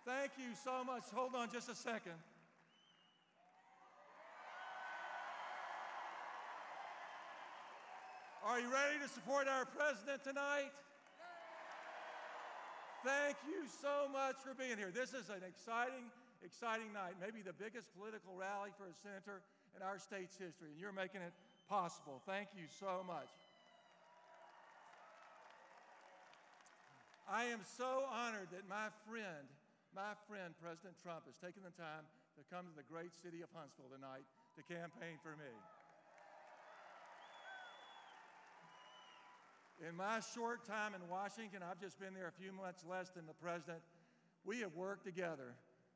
Thank you so much. Hold on just a second. Are you ready to support our president tonight? Thank you so much for being here. This is an exciting night, maybe the biggest political rally for a senator in our state's history, and you're making it possible. Thank you so much. I am so honored that my friend, President Trump, has taken the time to come to the great city of Huntsville tonight to campaign for me. In my short time in Washington, I've just been there a few months less than the president, we have worked together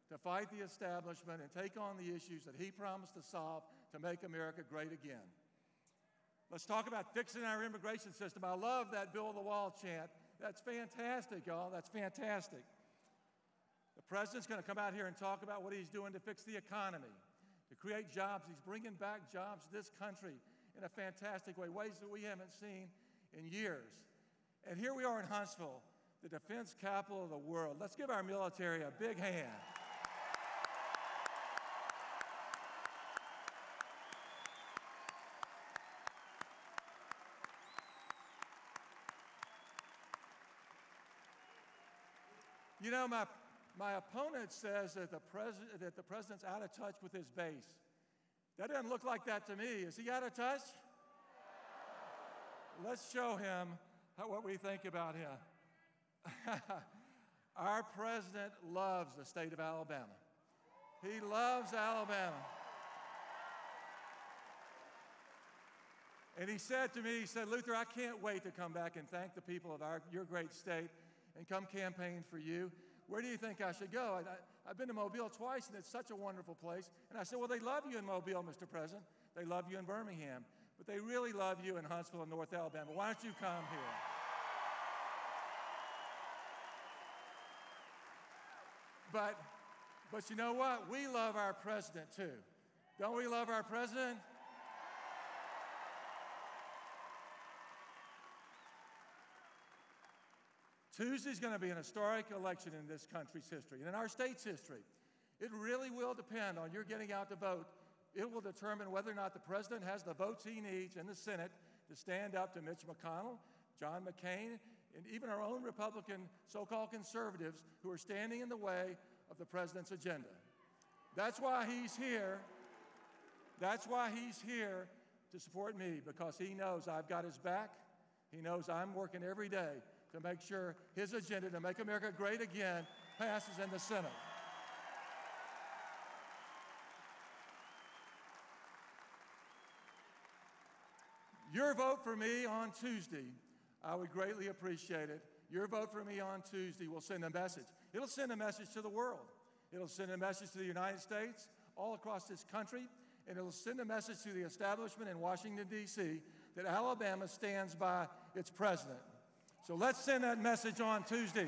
to fight the establishment and take on the issues that he promised to solve to make America great again. Let's talk about fixing our immigration system. I love that Build the Wall chant. That's fantastic, y'all. That's fantastic. The president's going to come out here and talk about what he's doing to fix the economy, to create jobs. He's bringing back jobs to this country in a fantastic way, ways that we haven't seen in years. And here we are in Huntsville, the defense capital of the world. Let's give our military a big hand. You know, my opponent says that the president's out of touch with his base. That doesn't look like that to me. Is he out of touch? Let's show him what we think about him. Our president loves the state of Alabama. He loves Alabama. And he said to me, he said, Luther, I can't wait to come back and thank the people of your great state and come campaign for you. Where do you think I should go? I've been to Mobile twice, and it's such a wonderful place. And I said, well, they love you in Mobile, Mr. President. They love you in Birmingham. But they really love you in Huntsville and North Alabama. Why don't you come here? But you know what? We love our president, too. Don't we love our president? Tuesday's going to be an historic election in this country's history and in our state's history. It really will depend on your getting out to vote. It will determine whether or not the president has the votes he needs in the Senate to stand up to Mitch McConnell, John McCain, and even our own Republican so-called conservatives who are standing in the way of the president's agenda. That's why he's here. That's why he's here to support me, because he knows I've got his back. He knows I'm working every day to make sure his agenda to make America great again passes in the Senate. Your vote for me on Tuesday, I would greatly appreciate it. Your vote for me on Tuesday will send a message. It'll send a message to the world. It'll send a message to the United States, all across this country, and it'll send a message to the establishment in Washington, D.C., that Alabama stands by its president. So let's send that message on Tuesday.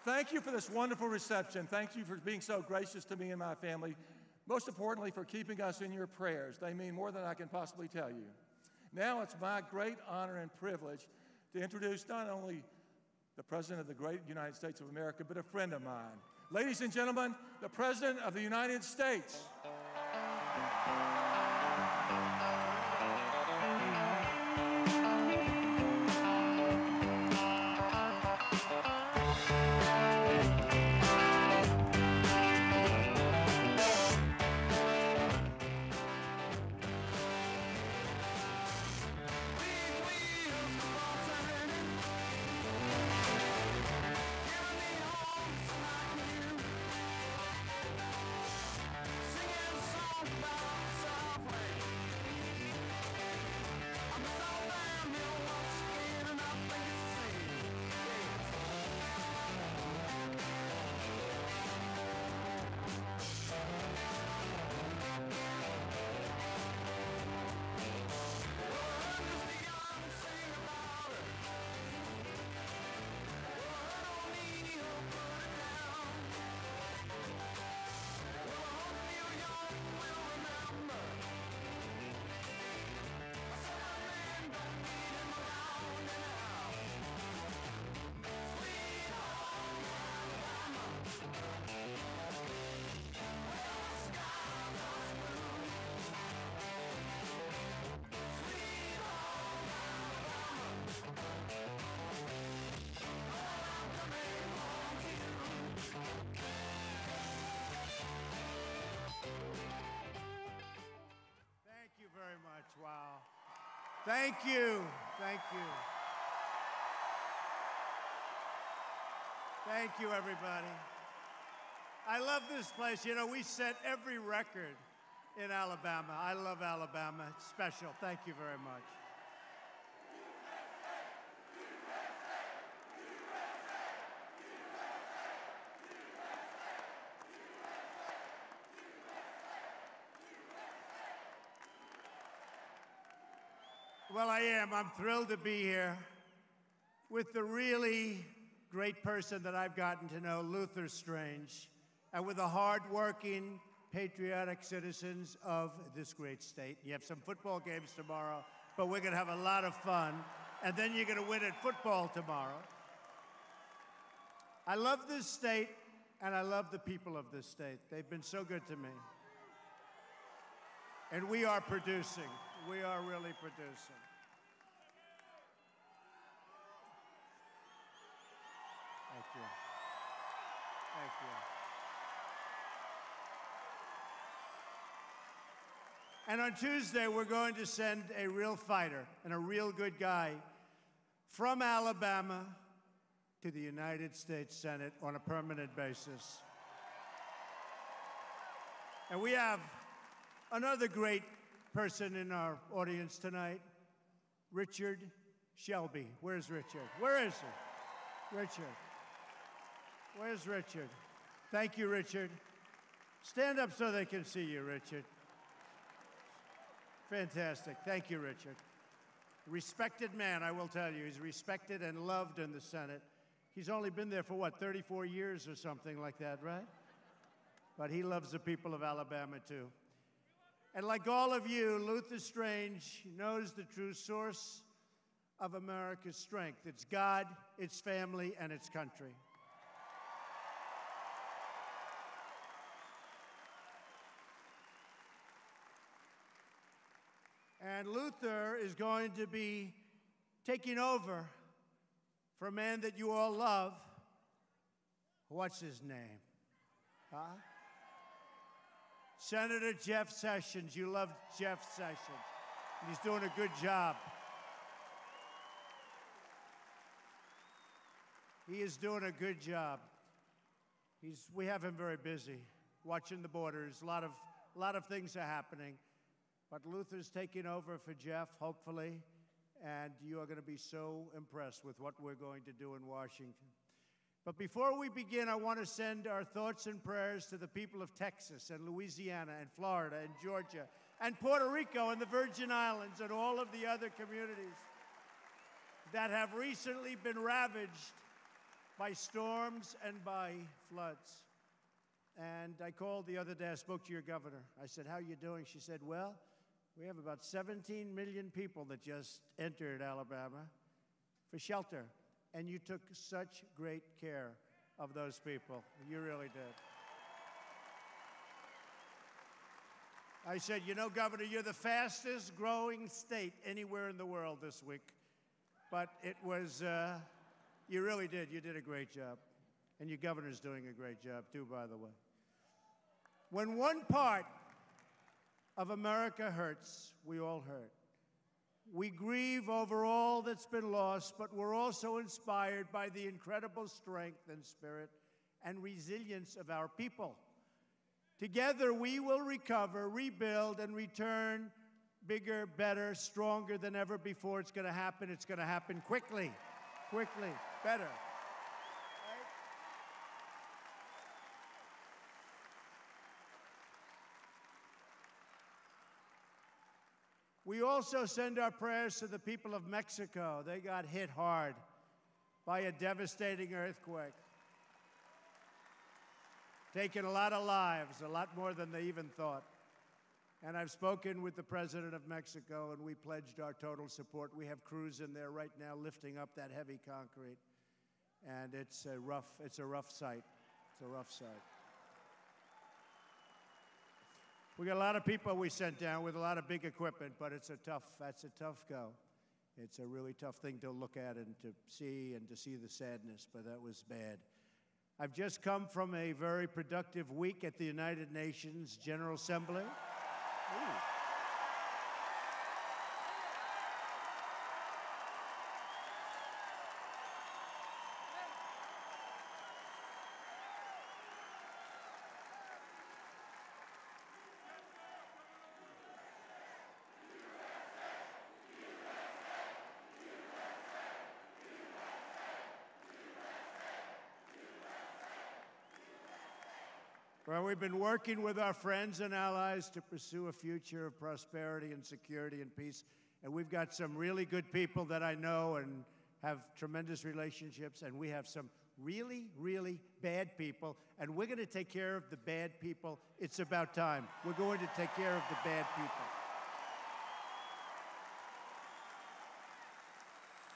Thank you for this wonderful reception. Thank you for being so gracious to me and my family. Most importantly, for keeping us in your prayers. They mean more than I can possibly tell you. Now it's my great honor and privilege to introduce not only the President of the great United States of America, but a friend of mine. Ladies and gentlemen, the President of the United States. Singing songs about Thank you. Thank you. Thank you, everybody. I love this place. You know, we set every record in Alabama. I love Alabama. It's special. Thank you very much. Well, I am. I'm thrilled to be here with the really great person that I've gotten to know, Luther Strange, and with the hard-working, patriotic citizens of this great state. You have some football games tomorrow, but we're going to have a lot of fun, and then you're going to win at football tomorrow. I love this state, and I love the people of this state. They've been so good to me. And we are producing. We are really producing. Thank you. Thank you. And on Tuesday, we're going to send a real fighter and a real good guy from Alabama to the United States Senate on a permanent basis. And we have another great person in our audience tonight, Richard Shelby. Where's Richard? Where is he? Richard. Where's Richard? Thank you, Richard. Stand up so they can see you, Richard. Fantastic. Thank you, Richard. Respected man, I will tell you. He's respected and loved in the Senate. He's only been there for, what, 34 years or something like that, right? But he loves the people of Alabama, too. And like all of you, Luther Strange knows the true source of America's strength. It's God, its family, and its country. And Luther is going to be taking over for a man that you all love. What's his name? Huh? Senator Jeff Sessions. You love Jeff Sessions. He's doing a good job. He is doing a good job. We have him very busy, watching the borders. A lot of things are happening. But Luther's taking over for Jeff, hopefully, and you are going to be so impressed with what we're going to do in Washington. But before we begin, I want to send our thoughts and prayers to the people of Texas and Louisiana and Florida and Georgia and Puerto Rico and the Virgin Islands and all of the other communities that have recently been ravaged by storms and by floods. And I called the other day, I spoke to your governor. I said, how are you doing? She said, well, we have about 17 million people that just entered Alabama for shelter. And you took such great care of those people. You really did. I said, you know, Governor, you're the fastest growing state anywhere in the world this week. But it was, you really did. You did a great job. And your governor's doing a great job, too, by the way. When one part of America hurts, we all hurt. We grieve over all that's been lost, but we're also inspired by the incredible strength and spirit and resilience of our people. Together, we will recover, rebuild, and return bigger, better, stronger than ever before. It's going to happen. It's going to happen quickly, better. We also send our prayers to the people of Mexico. They got hit hard by a devastating earthquake, taking a lot of lives, a lot more than they even thought. And I've spoken with the president of Mexico, and we pledged our total support. We have crews in there right now lifting up that heavy concrete, and it's a rough sight. It's a rough sight. We got a lot of people we sent down with a lot of big equipment, but that's a tough go. It's a really tough thing to look at and to see the sadness, but that was bad. I've just come from a very productive week at the United Nations General Assembly. Ooh. Well, we've been working with our friends and allies to pursue a future of prosperity and security and peace. And we've got some really good people that I know and have tremendous relationships. And we have some really, really bad people. And we're going to take care of the bad people. It's about time. We're going to take care of the bad people.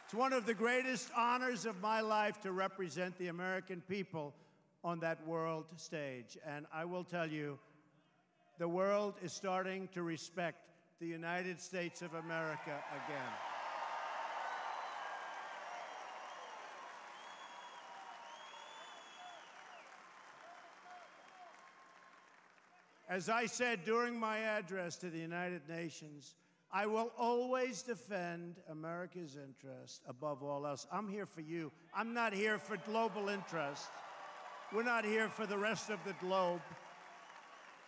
It's one of the greatest honors of my life to represent the American people on that world stage. And I will tell you, the world is starting to respect the United States of America again. As I said during my address to the United Nations, I will always defend America's interest above all else. I'm here for you. I'm not here for global interest. We're not here for the rest of the globe.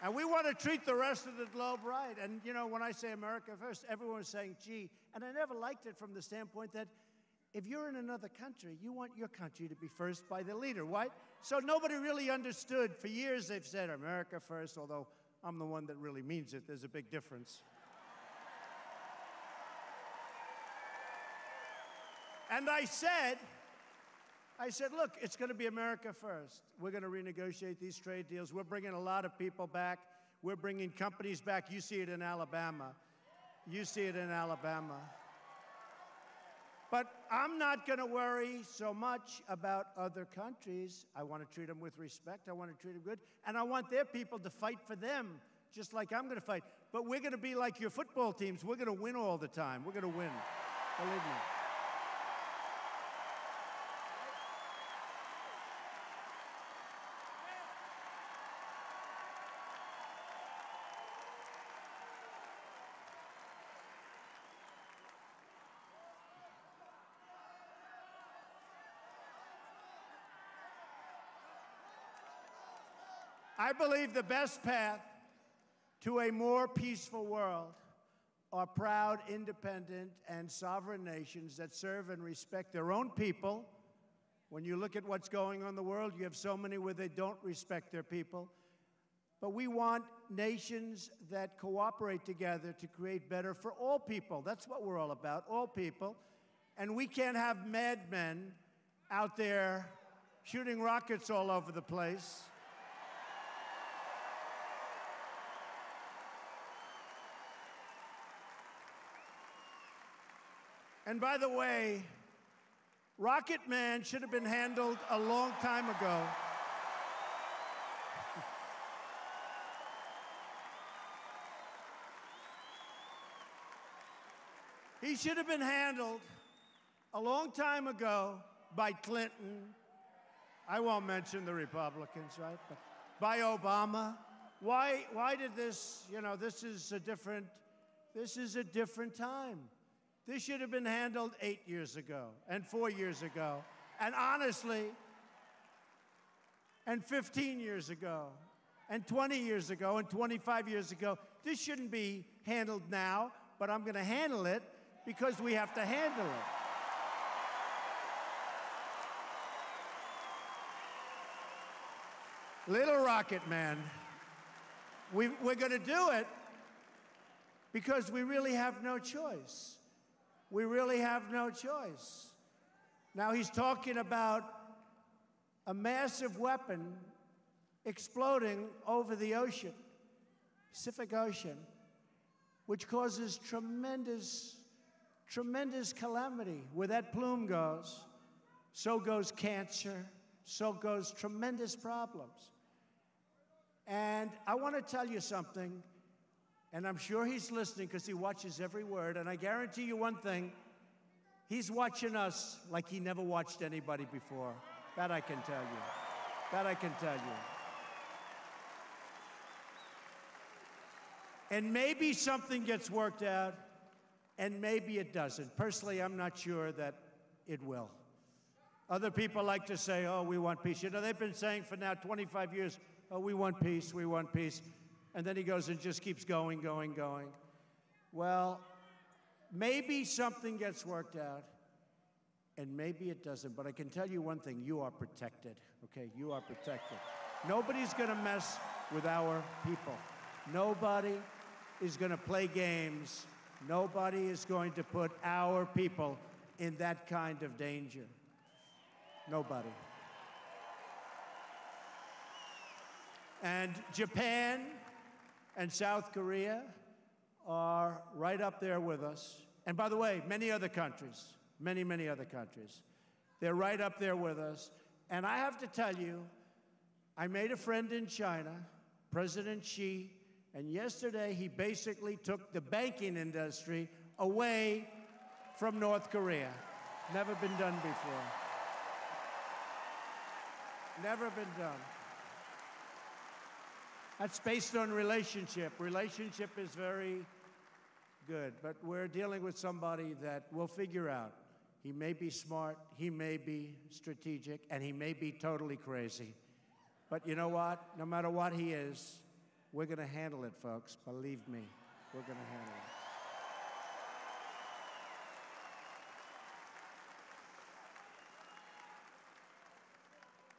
And we want to treat the rest of the globe right. And, you know, when I say America first, everyone's saying, gee. And I never liked it from the standpoint that if you're in another country, you want your country to be first by the leader, right? So nobody really understood. For years, they've said America first, although I'm the one that really means it. There's a big difference. And I said, look, it's going to be America first. We're going to renegotiate these trade deals. We're bringing a lot of people back. We're bringing companies back. You see it in Alabama. You see it in Alabama. But I'm not going to worry so much about other countries. I want to treat them with respect. I want to treat them good. And I want their people to fight for them, just like I'm going to fight. But we're going to be like your football teams. We're going to win all the time. We're going to win. Believe me. I believe the best path to a more peaceful world are proud, independent, and sovereign nations that serve and respect their own people. When you look at what's going on in the world, you have so many where they don't respect their people. But we want nations that cooperate together to create better for all people. That's what we're all about, all people. And we can't have madmen out there shooting rockets all over the place. And by the way, Rocket Man should have been handled a long time ago. He should have been handled a long time ago by Clinton. I won't mention the Republicans, right? But by Obama. Why did this, you know, this is a different time. This should have been handled 8 years ago, and 4 years ago, and honestly, and 15 years ago, and 20 years ago, and 25 years ago. This shouldn't be handled now, but I'm going to handle it because we have to handle it. Little Rocket Man, we're going to do it because we really have no choice. We really have no choice. Now, he's talking about a massive weapon exploding over the ocean, Pacific Ocean, which causes tremendous calamity. Where that plume goes, so goes cancer, so goes tremendous problems. And I want to tell you something. And I'm sure he's listening because he watches every word. And I guarantee you one thing, he's watching us like he never watched anybody before. That I can tell you. That I can tell you. And maybe something gets worked out, and maybe it doesn't. Personally, I'm not sure that it will. Other people like to say, oh, we want peace. You know, they've been saying for now 25 years, oh, we want peace, we want peace. And then he goes and just keeps going. Well, maybe something gets worked out, and maybe it doesn't. But I can tell you one thing, you are protected, okay? You are protected. Nobody's going to mess with our people. Nobody is going to play games. Nobody is going to put our people in that kind of danger. Nobody. And Japan and South Korea are right up there with us. And by the way, many other countries, many other countries, they're right up there with us. And I have to tell you, I made a friend in China, President Xi, and yesterday he basically took the banking industry away from North Korea. Never been done before. Never been done. That's based on relationship. Relationship is very good, but we're dealing with somebody that we'll figure out. He may be smart, he may be strategic, and he may be totally crazy. But you know what? No matter what he is, we're going to handle it, folks. Believe me, we're going to handle it.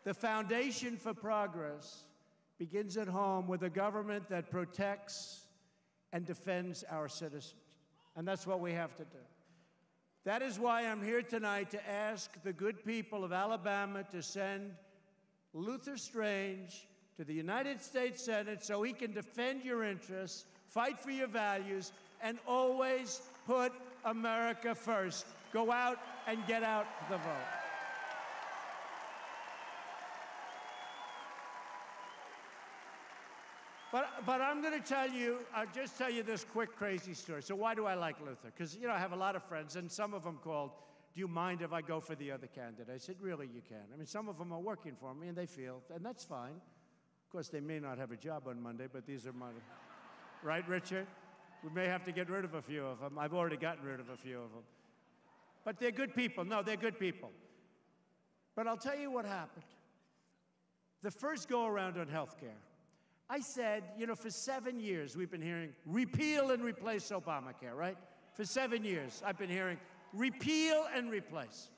The foundation for progress begins at home with a government that protects and defends our citizens. And that's what we have to do. That is why I'm here tonight to ask the good people of Alabama to send Luther Strange to the United States Senate so he can defend your interests, fight for your values, and always put America first. Go out and get out the vote. But I'm going to tell you, I'll just tell you this quick, crazy story. So why do I like Luther? Because, you know, I have a lot of friends, and some of them called, do you mind if I go for the other candidate? I said, really, you can. I mean, some of them are working for me, and they feel, and that's fine. Of course, they may not have a job on Monday, but these are my, right, Richard? We may have to get rid of a few of them. I've already gotten rid of a few of them. But they're good people. No, they're good people. But I'll tell you what happened. The first go-around on health care, I said, you know, for 7 years we've been hearing repeal and replace Obamacare, right? For 7 years I've been hearing repeal and replace.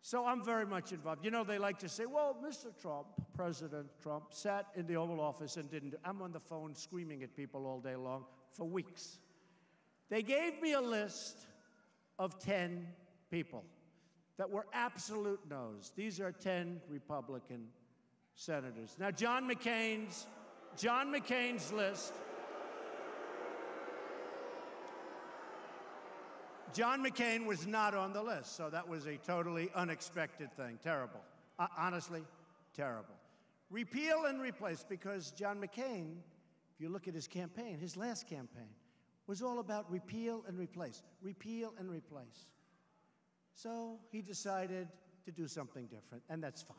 So I'm very much involved. You know, they like to say, well, Mr. Trump, President Trump, sat in the Oval Office and didn't do. I'm on the phone screaming at people all day long for weeks. They gave me a list of 10 people that were absolute no's. These are 10 Republican senators. Now, John McCain's list, John McCain was not on the list, so that was a totally unexpected thing. Terrible. Honestly, terrible. Repeal and replace, because John McCain, if you look at his campaign, his last campaign, was all about repeal and replace, repeal and replace. So he decided to do something different, and that's fine.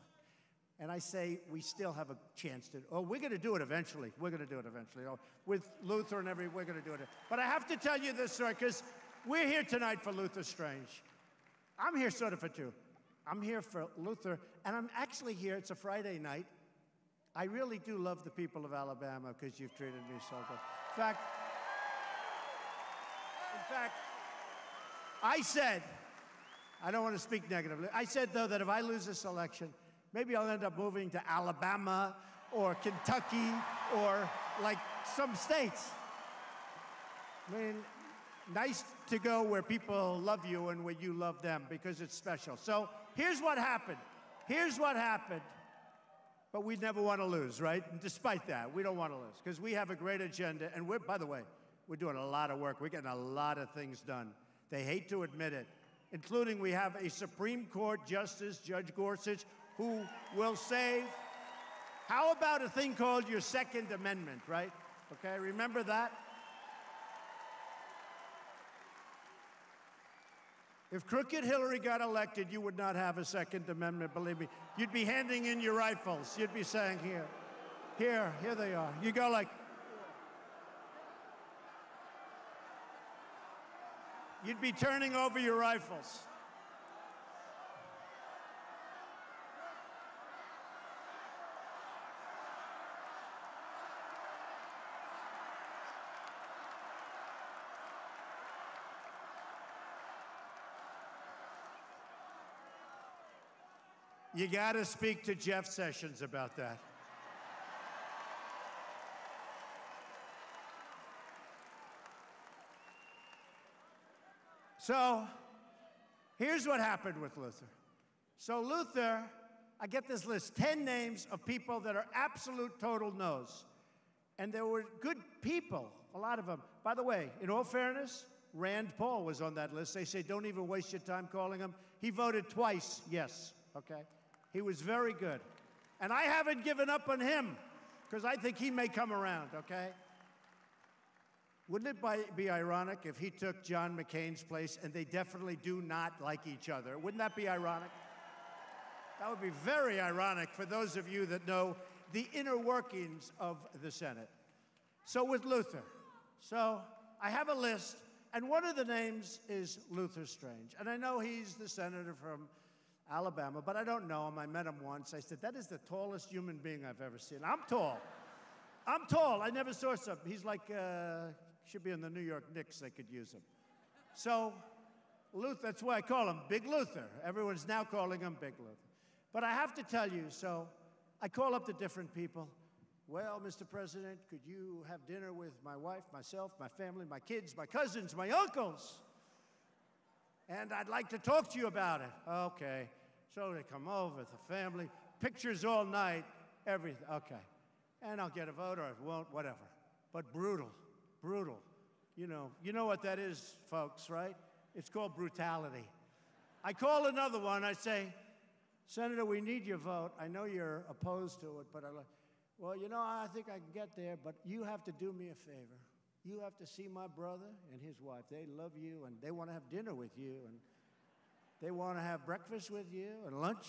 And I say we still have a chance to, we're going to do it eventually. We're going to do it eventually. With Luther and we're going to do it. But I have to tell you this story, because we're here tonight for Luther Strange. I'm here sort of for two. I'm here for Luther, and I'm actually here, it's a Friday night. I really do love the people of Alabama because you've treated me so good. In fact, I said, I don't want to speak negatively. I said, though, that if I lose this election, maybe I'll end up moving to Alabama or Kentucky or like some states. I mean, nice to go where people love you and where you love them because it's special. So here's what happened. Here's what happened. But we never want to lose, right? And despite that, we don't want to lose because we have a great agenda. And we're, by the way, we're doing a lot of work. We're getting a lot of things done. They hate to admit it, including we have a Supreme Court Justice, Judge Gorsuch, who will save. How about a thing called your Second Amendment, right? Okay, remember that? If crooked Hillary got elected, you would not have a Second Amendment, believe me. You'd be handing in your rifles. You'd be saying, here they are. You go like, you'd be turning over your rifles. You got to speak to Jeff Sessions about that. So here's what happened with Luther. So Luther, I get this list, 10 names of people that are absolute total no's. And there were good people, a lot of them. By the way, in all fairness, Rand Paul was on that list. They say, don't even waste your time calling him. He voted twice yes, okay? He was very good. And I haven't given up on him, because I think he may come around, okay? Wouldn't it be ironic if he took John McCain's place, and they definitely do not like each other? Wouldn't that be ironic? That would be very ironic for those of you that know the inner workings of the Senate. So with Luther, so I have a list, and one of the names is Luther Strange. And I know he's the senator from Alabama, but I don't know him. I met him once. I said, that is the tallest human being I've ever seen. I'm tall. I'm tall. I never saw something. He's like, should be in the New York Knicks. They could use him. So Luther, that's why I call him Big Luther. Everyone's now calling him Big Luther. But I have to tell you, so I call up the different people. Well, Mr. President, could you have dinner with my wife, myself, my family, my kids, my cousins, my uncles? And I'd like to talk to you about it. Okay. So they come over, the family, pictures all night, everything. Okay. And I'll get a vote or I won't, whatever. But brutal, brutal. You know what that is, folks, right? It's called brutality. I call another one, I say, Senator, we need your vote. I know you're opposed to it, but well, I think I can get there, but you have to do me a favor. You have to see my brother and his wife. They love you, and they want to have dinner with you, and they want to have breakfast with you and lunch.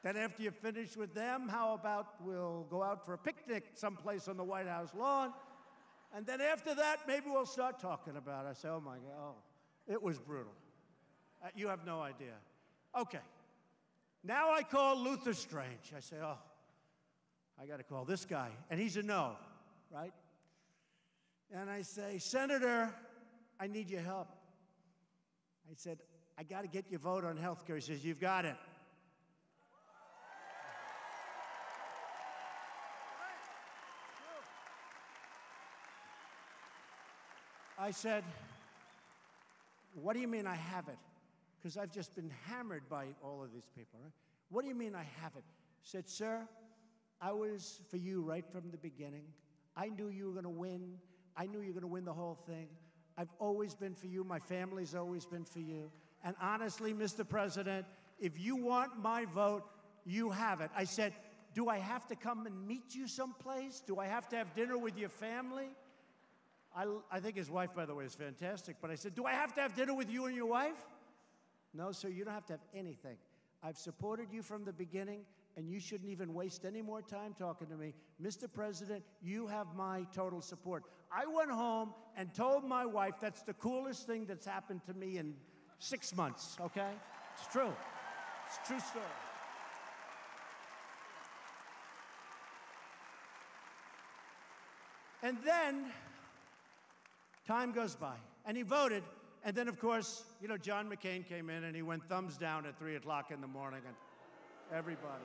Then after you finish with them, how about we'll go out for a picnic someplace on the White House lawn, and then after that, maybe we'll start talking about it. I say, oh, my God, it was brutal. You have no idea. Okay. Now I call Luther Strange. I say, oh, I got to call this guy. And he's a no, right? And I say, Senator, I need your help. I said, I got to get your vote on health care. He says, you've got it. I said, what do you mean I have it? Because I've just been hammered by all of these people, right? What do you mean I have it? He said, sir, I was for you right from the beginning. I knew you were going to win. I knew you were going to win the whole thing. I've always been for you. My family's always been for you. And honestly, Mr. President, if you want my vote, you have it. I said, do I have to come and meet you someplace? Do I have to have dinner with your family? I think his wife, by the way, is fantastic. But I said, do I have to have dinner with you and your wife? No, sir, you don't have to have anything. I've supported you from the beginning, and you shouldn't even waste any more time talking to me. Mr. President, you have my total support. I went home and told my wife that's the coolest thing that's happened to me in 6 months, okay? It's true. It's a true story. And then time goes by, and he voted. And then, of course, John McCain came in, and he went thumbs down at 3 o'clock in the morning, and everybody.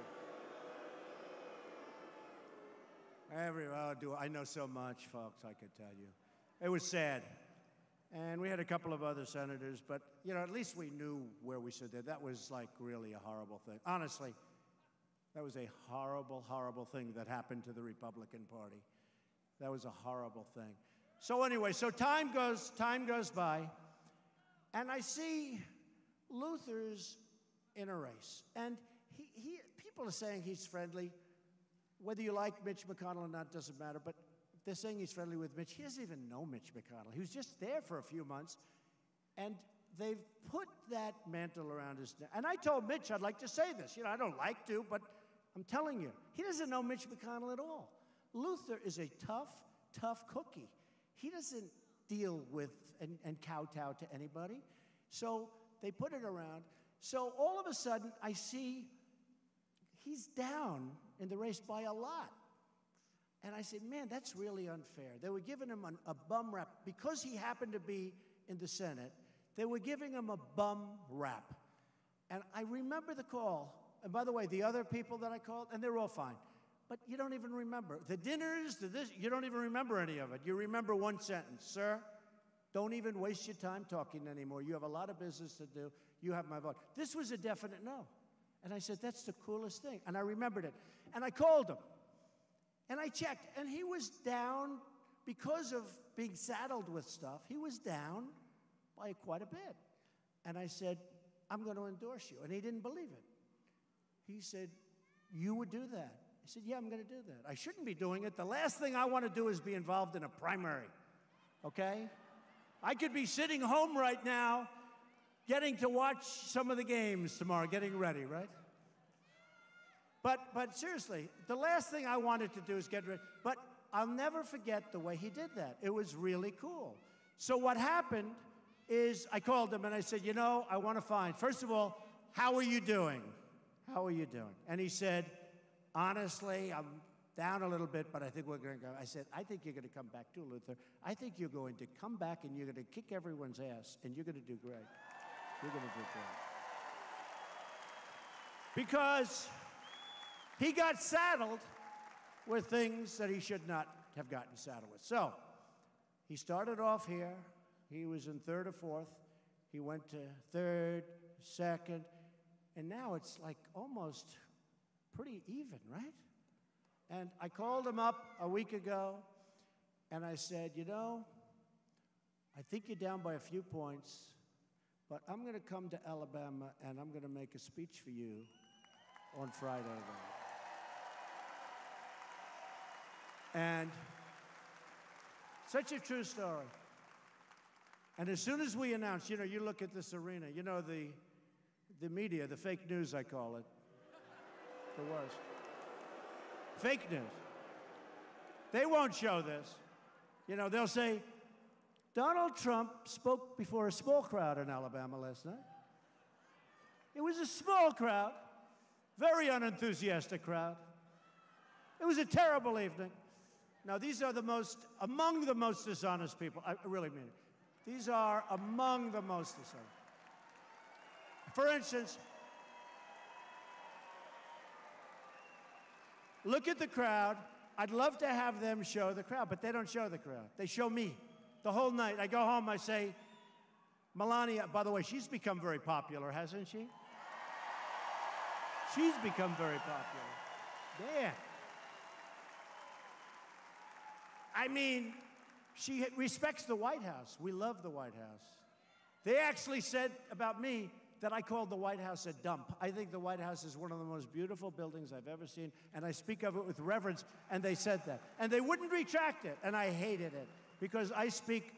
I know so much, folks, I could tell you. It was sad. And we had a couple of other senators, but, at least we knew where we stood there. That was, like, really a horrible thing. Honestly, that was a horrible, horrible thing that happened to the Republican Party. That was a horrible thing. So anyway, time goes by. And I see Luther's in a race. And people are saying he's friendly. Whether you like Mitch McConnell or not doesn't matter. But they're saying he's friendly with Mitch. He doesn't even know Mitch McConnell. He was just there for a few months. And they've put that mantle around his neck. And I told Mitch I'd like to say this. I don't like to, but I'm telling you, he doesn't know Mitch McConnell at all. Luther is a tough, tough cookie. He doesn't deal with and kowtow to anybody. So they put it around. So all of a sudden, I see he's down in the race by a lot. And I said, man, that's really unfair. They were giving him a bum rap. Because he happened to be in the Senate, they were giving him a bum rap. And I remember the call. And by the way, the other people that I called, and they're all fine. But you don't even remember. The dinners, you don't even remember any of it. You remember one sentence, sir, Don't even waste your time talking anymore. You have a lot of business to do. You have my vote. This was a definite no. And I said, that's the coolest thing. And I remembered it. And I called him. And I checked. And he was down, because of being saddled with stuff, he was down by quite a bit. And I said, I'm going to endorse you. And he didn't believe it. He said, you would do that? I said, yeah, I'm going to do that. I shouldn't be doing it. The last thing I want to do is be involved in a primary, okay? I could be sitting home right now getting to watch some of the games tomorrow, getting ready, right? But seriously, the last thing I wanted to do is get ready. But I'll never forget the way he did that. It was really cool. So what happened is I called him and I said, you know, I want to find, first of all, how are you doing? How are you doing? And he said, honestly, I'm down a little bit, but I think we're going to go. I said, I think you're going to come back too, Luther. I think you're going to come back and you're going to kick everyone's ass, and you're going to do great. You're going to do great. Because he got saddled with things that he should not have gotten saddled with. So he started off here. He was in third or fourth. He went to third, second, and now it's like almost pretty even, right? And I called him up a week ago, and I said, you know, I think you're down by a few points, but I'm going to come to Alabama, and I'm going to make a speech for you on Friday night. And such a true story. And as soon as we announced, you know, you look at this arena, you know, the media, the fake news, I call it, the worst. Fake news. They won't show this. You know, they'll say, Donald Trump spoke before a small crowd in Alabama last night. It was a small crowd, very unenthusiastic crowd. It was a terrible evening. Now, these are among the most dishonest people. I really mean it. These are among the most dishonest. For instance, look at the crowd. I'd love to have them show the crowd, but they don't show the crowd. They show me the whole night. I go home, I say, Melania, by the way, she's become very popular, hasn't she? She's become very popular. Yeah. I mean, she respects the White House. We love the White House. They actually said about me that I called the White House a dump. I think the White House is one of the most beautiful buildings I've ever seen, and I speak of it with reverence, and they said that. And they wouldn't retract it, and I hated it, because I speak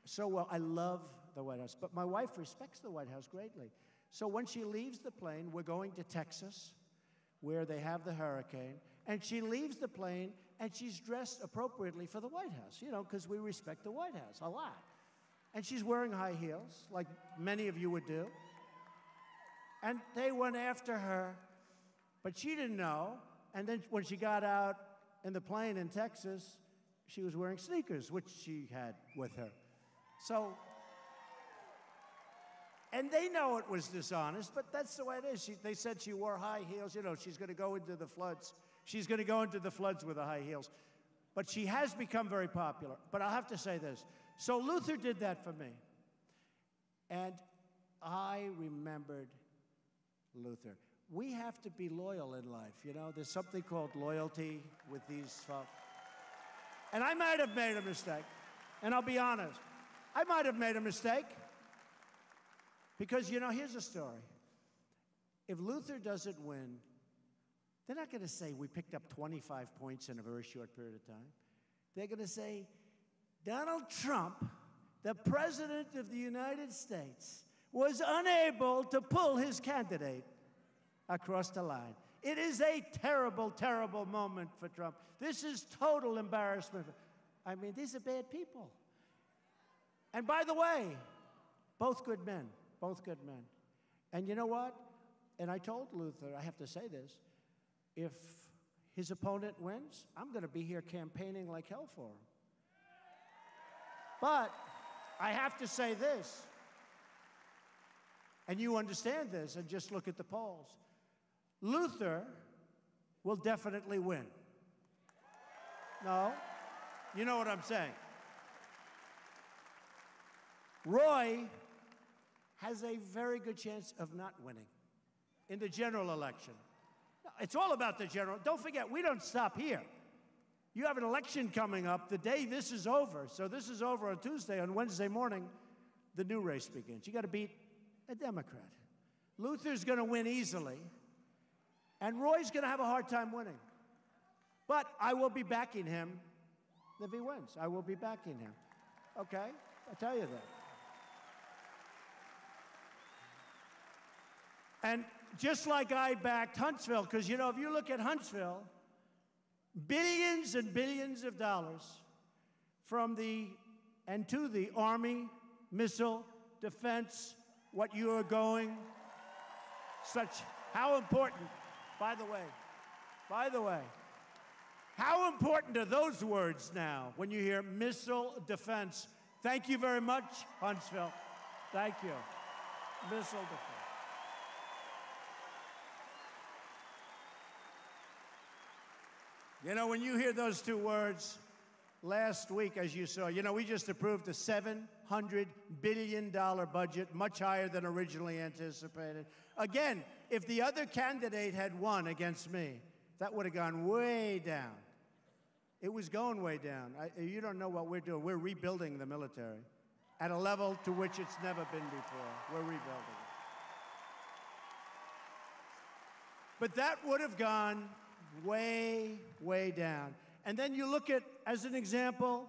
so well. I love the White House, but my wife respects the White House greatly. So when she leaves the plane, we're going to Texas, where they have the hurricane, and she leaves the plane, and she's dressed appropriately for the White House, you know, because we respect the White House a lot. And she's wearing high heels, like many of you would do. And they went after her, but she didn't know. And then when she got out in the plane in Texas, she was wearing sneakers, which she had with her. So, and they know it was dishonest, but that's the way it is. They said she wore high heels. You know, she's going to go into the floods. She's going to go into the floods with the high heels. But she has become very popular. But I'll have to say this. So Luther did that for me. And I remembered Luther. We have to be loyal in life, you know. There's something called loyalty with these folks. And I might have made a mistake. And I'll be honest. I might have made a mistake. Because, you know, here's a story. If Luther doesn't win, they're not going to say we picked up 25 points in a very short period of time. They're going to say, Donald Trump, the President of the United States, was unable to pull his candidate across the line. It is a terrible, terrible moment for Trump. This is total embarrassment. I mean, these are bad people. And by the way, both good men, both good men. And you know what? And I told Luther, I have to say this, if his opponent wins, I'm going to be here campaigning like hell for him. But I have to say this, and you understand this, and just look at the polls. Luther will definitely win. No? You know what I'm saying. Roy has a very good chance of not winning in the general election. It's all about the general. Don't forget, we don't stop here. You have an election coming up the day this is over. So this is over on Tuesday. On Wednesday morning, the new race begins. You got to beat a Democrat. Luther's going to win easily, and Roy's going to have a hard time winning. But I will be backing him if he wins. I will be backing him. Okay? I'll tell you that. And just like I backed Huntsville, because, you know, if you look at Huntsville, billions and billions of dollars from the and to the Army, missile, defense, what you are going, how important, by the way, how important are those words now when you hear missile defense? Thank you very much, Huntsville. Thank you. Missile defense. You know, when you hear those two words, last week, as you saw, you know, we just approved a $700 billion budget, much higher than originally anticipated. Again, if the other candidate had won against me, that would have gone way down. It was going way down. You don't know what we're doing. We're rebuilding the military at a level to which it's never been before. We're rebuilding it. But that would have gone way, way down. And then you look at, as an example,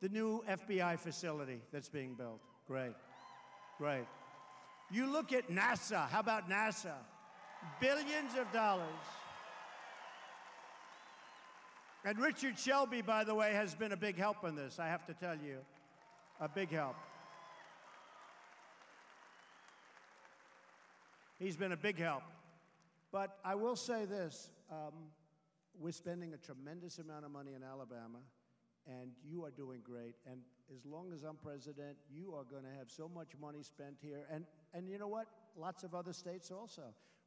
the new FBI facility that's being built. Great, great. You look at NASA. How about NASA? Billions of dollars. And Richard Shelby, by the way, has been a big help in this, I have to tell you. A big help. He's been a big help. But I will say this. We're spending a tremendous amount of money in Alabama, and you are doing great. And as long as I'm president, you are going to have so much money spent here. And you know what? Lots of other states also.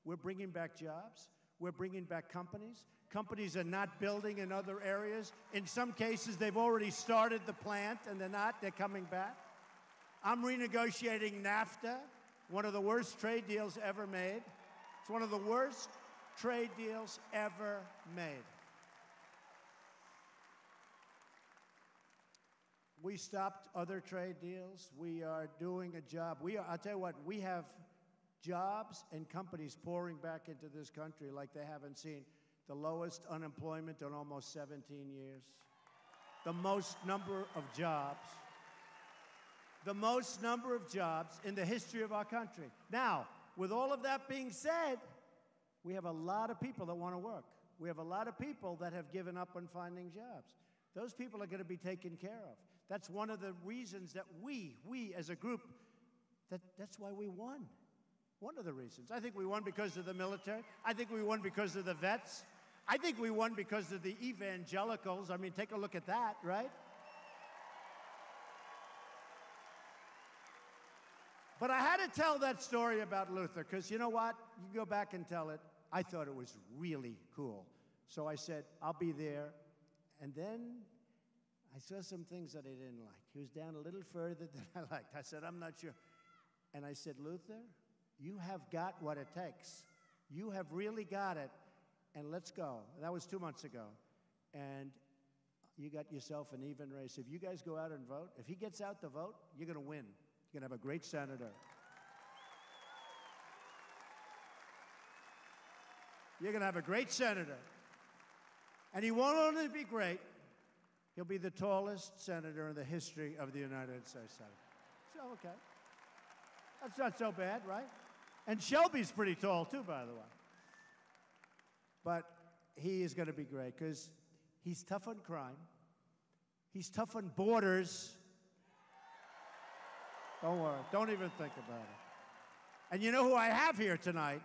We're bringing back jobs. We're bringing back companies. Companies are not building in other areas. In some cases, they've already started the plant, and they're not. They're coming back. I'm renegotiating NAFTA, one of the worst trade deals ever made. It's one of the worst trade deals ever made. We stopped other trade deals. We are doing a job. I'll tell you what, we have jobs and companies pouring back into this country like they haven't seen. The lowest unemployment in almost 17 years. The most number of jobs. The most number of jobs in the history of our country. Now, with all of that being said, we have a lot of people that want to work. We have a lot of people that have given up on finding jobs. Those people are going to be taken care of. That's one of the reasons that we as a group, that's why we won. One of the reasons. I think we won because of the military. I think we won because of the vets. I think we won because of the evangelicals. I mean, take a look at that, right? But I had to tell that story about Luther, because you know what? You go back and tell it. I thought it was really cool. So I said, I'll be there. And then I saw some things that I didn't like. He was down a little further than I liked. I said, I'm not sure. And I said, Luther, you have got what it takes. You have really got it. And let's go. That was 2 months ago. And you got yourself an even race. If you guys go out and vote, if he gets out to vote, you're going to win. You're going to have a great senator. You're going to have a great senator. And he won't only be great, he'll be the tallest senator in the history of the United States Senate. So, okay. That's not so bad, right? And Shelby's pretty tall, too, by the way. But he is going to be great because he's tough on crime. He's tough on borders. Don't worry. Don't even think about it. And you know who I have here tonight?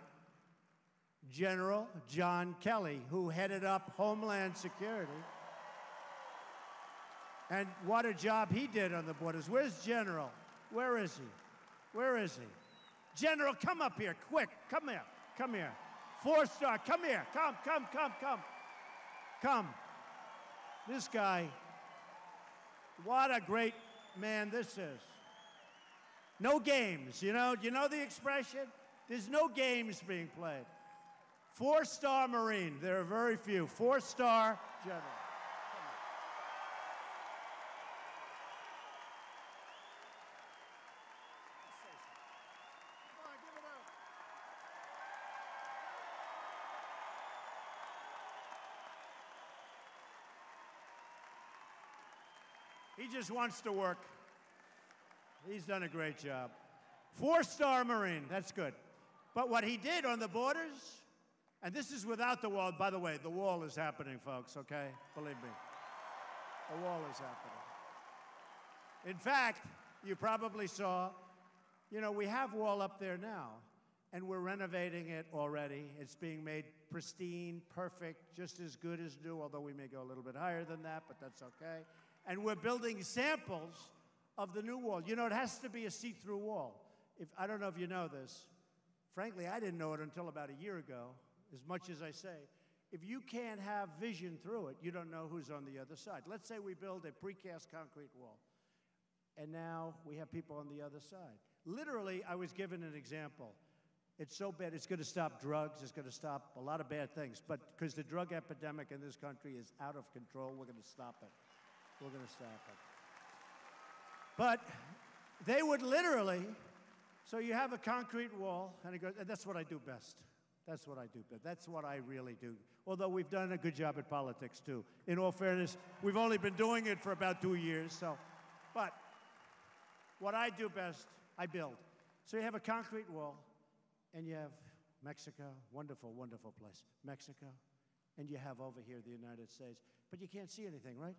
General John Kelly, who headed up Homeland Security. And what a job he did on the borders. Where's General? Where is he? Where is he? General, come up here, quick. Come here. Come here. 4-star, come here. Come. Come. This guy, what a great man this is. No games, you know the expression? There's no games being played. 4-star Marine, there are very few. 4-star general. He just wants to work. He's done a great job. 4-star Marine, that's good. But what he did on the borders, and this is without the wall. By the way, the wall is happening, folks, okay? Believe me. The wall is happening. In fact, you probably saw, we have wall up there now, and we're renovating it already. It's being made pristine, perfect, just as good as new, although we may go a little bit higher than that, but that's okay. And we're building samples of the new wall. It has to be a see-through wall. I don't know if you know this. Frankly, I didn't know it until about a year ago, as much as I say. If you can't have vision through it, you don't know who's on the other side. Let's say we build a precast concrete wall, and now we have people on the other side. Literally, I was given an example. It's so bad, it's going to stop drugs, it's going to stop a lot of bad things, but because the drug epidemic in this country is out of control, we're going to stop it. We're going to stop it. But they would literally, so you have a concrete wall, and that's what I do best. That's what I do best. That's what I really do. Although we've done a good job at politics, too. In all fairness, we've only been doing it for about 2 years, but what I do best, I build. So you have a concrete wall, and you have Mexico, wonderful, wonderful place. Mexico, and you have over here the United States. But you can't see anything, right?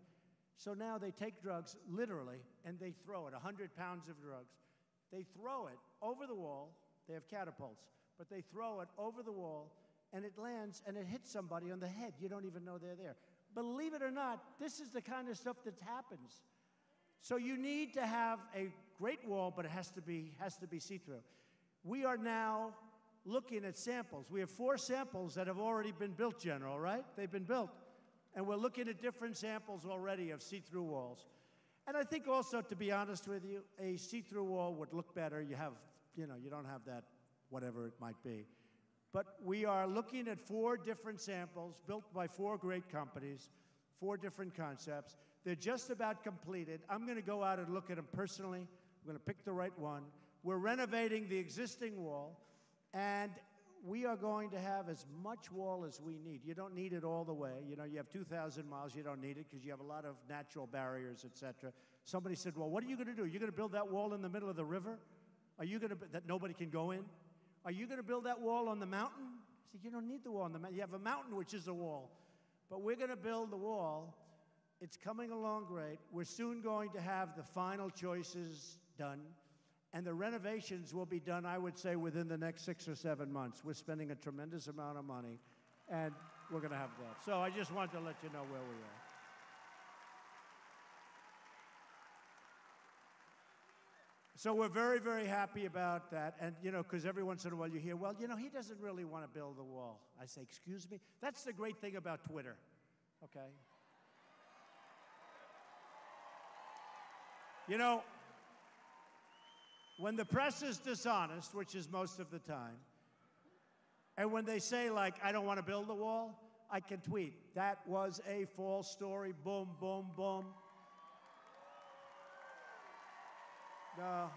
So now they take drugs, literally, and they throw it, 100 pounds of drugs. They throw it over the wall. They have catapults, but they throw it over the wall, and it lands, and it hits somebody on the head. You don't even know they're there. Believe it or not, this is the kind of stuff that happens. So you need to have a great wall, but it has to be see-through. We are now looking at samples. We have 4 samples that have already been built, General, right? They've been built. And we're looking at different samples already of see-through walls. And I think also, to be honest with you, a see-through wall would look better. You don't have that, whatever it might be. But we are looking at 4 different samples built by 4 great companies, 4 different concepts. They're just about completed. I'm going to go out and look at them personally. I'm going to pick the right one. We're renovating the existing wall, and we are going to have as much wall as we need. You don't need it all the way. You have 2,000 miles. You don't need it because you have a lot of natural barriers, et cetera. Somebody said, well, what are you going to do? You're going to build that wall in the middle of the river? Are you going to, that nobody can go in? Are you going to build that wall on the mountain? I said, you don't need the wall on the mountain. You have a mountain, which is a wall. But we're going to build the wall. It's coming along great. We're soon going to have the final choices done. And the renovations will be done, I would say, within the next 6 or 7 months. We're spending a tremendous amount of money, and we're going to have that. So I just wanted to let you know where we are. So we're very, very happy about that. And, because every once in a while you hear, well, he doesn't really want to build the wall. I say, excuse me? That's the great thing about Twitter, okay? When the press is dishonest, which is most of the time, and when they say, I don't want to build the wall, I can tweet, that was a false story, boom, boom, boom. No.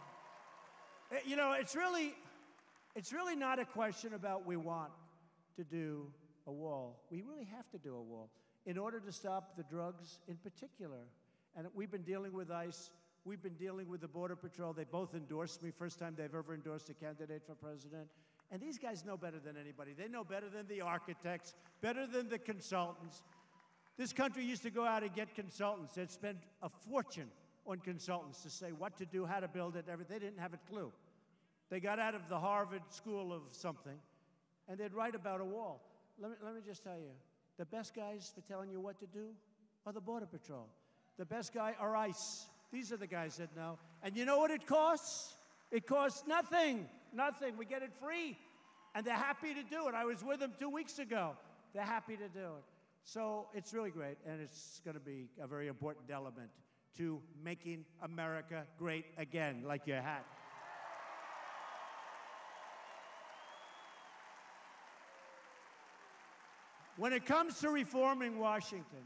It's really not a question about we want to do a wall. We really have to do a wall in order to stop the drugs in particular. And we've been dealing with ICE. We've been dealing with the Border Patrol. They both endorsed me, first time they've ever endorsed a candidate for president. And these guys know better than anybody. They know better than the architects, better than the consultants. This country used to go out and get consultants. They'd spend a fortune on consultants to say what to do, how to build it, everything. They didn't have a clue. They got out of the Harvard School of something, and they'd write about a wall. Let me just tell you, the best guys for telling you what to do are the Border Patrol. The best guy are ICE. These are the guys that know. And you know what it costs? It costs nothing. Nothing. We get it free. And they're happy to do it. I was with them 2 weeks ago. They're happy to do it. So it's really great, and it's going to be a very important element to making America great again, like your hat. When it comes to reforming Washington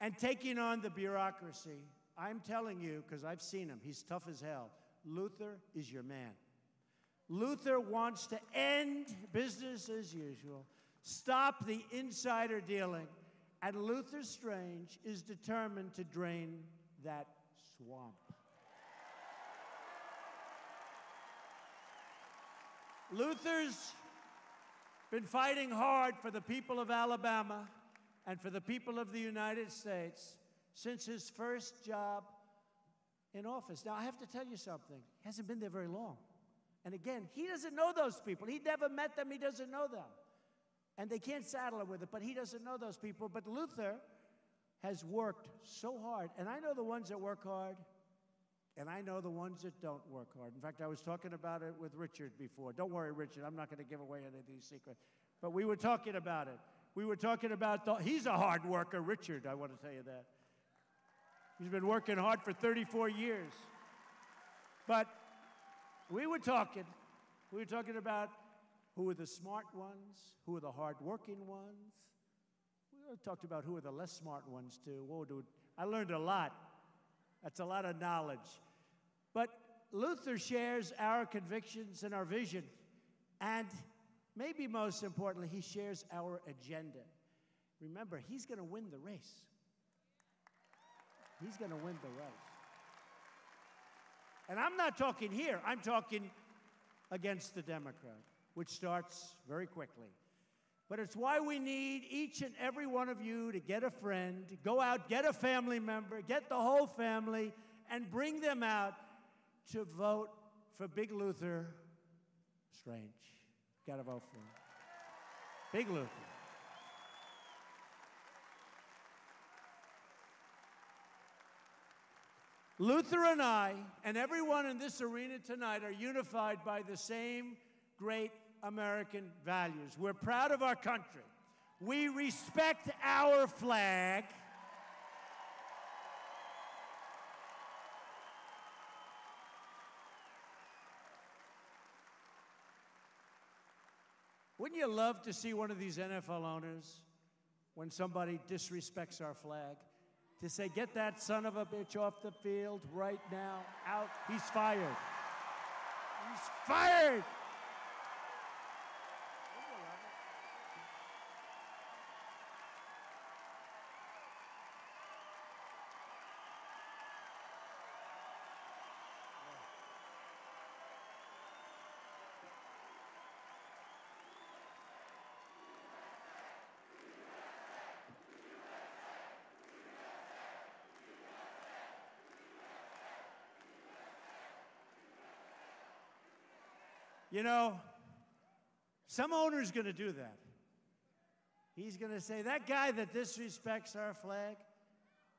and taking on the bureaucracy, I'm telling you, because I've seen him, he's tough as hell. Luther is your man. Luther wants to end business as usual, stop the insider dealing, and Luther Strange is determined to drain that swamp. Luther's been fighting hard for the people of Alabama and for the people of the United States since his first job in office. Now, I have to tell you something. He hasn't been there very long. And again, he doesn't know those people. He never met them. He doesn't know them. And they can't saddle him with it, but he doesn't know those people. But Luther has worked so hard. And I know the ones that work hard, and I know the ones that don't work hard. In fact, I was talking about it with Richard before. Don't worry, Richard, I'm not going to give away any of these secrets. But we were talking about it. We were talking about, he's a hard worker, Richard, I want to tell you that. He's been working hard for 34 years. But we were talking about who are the smart ones, who are the hard-working ones. We talked about who are the less smart ones, too. Whoa, dude, I learned a lot. That's a lot of knowledge. But Luther shares our convictions and our vision. And maybe most importantly, he shares our agenda. Remember, he's going to win the race. He's going to win the race. And I'm not talking here. I'm talking against the Democrat, which starts very quickly. But it's why we need each and every one of you to get a friend, go out, get a family member, get the whole family, and bring them out to vote for Big Luther Strange. Got to vote for him. Big Luther. Luther and I, and everyone in this arena tonight, are unified by the same great American values. We're proud of our country. We respect our flag. Wouldn't you love to see one of these NFL owners, when somebody disrespects our flag, to say, get that son of a bitch off the field right now, out, he's fired. He's fired! You know, some owner's going to do that. He's going to say, that guy that disrespects our flag,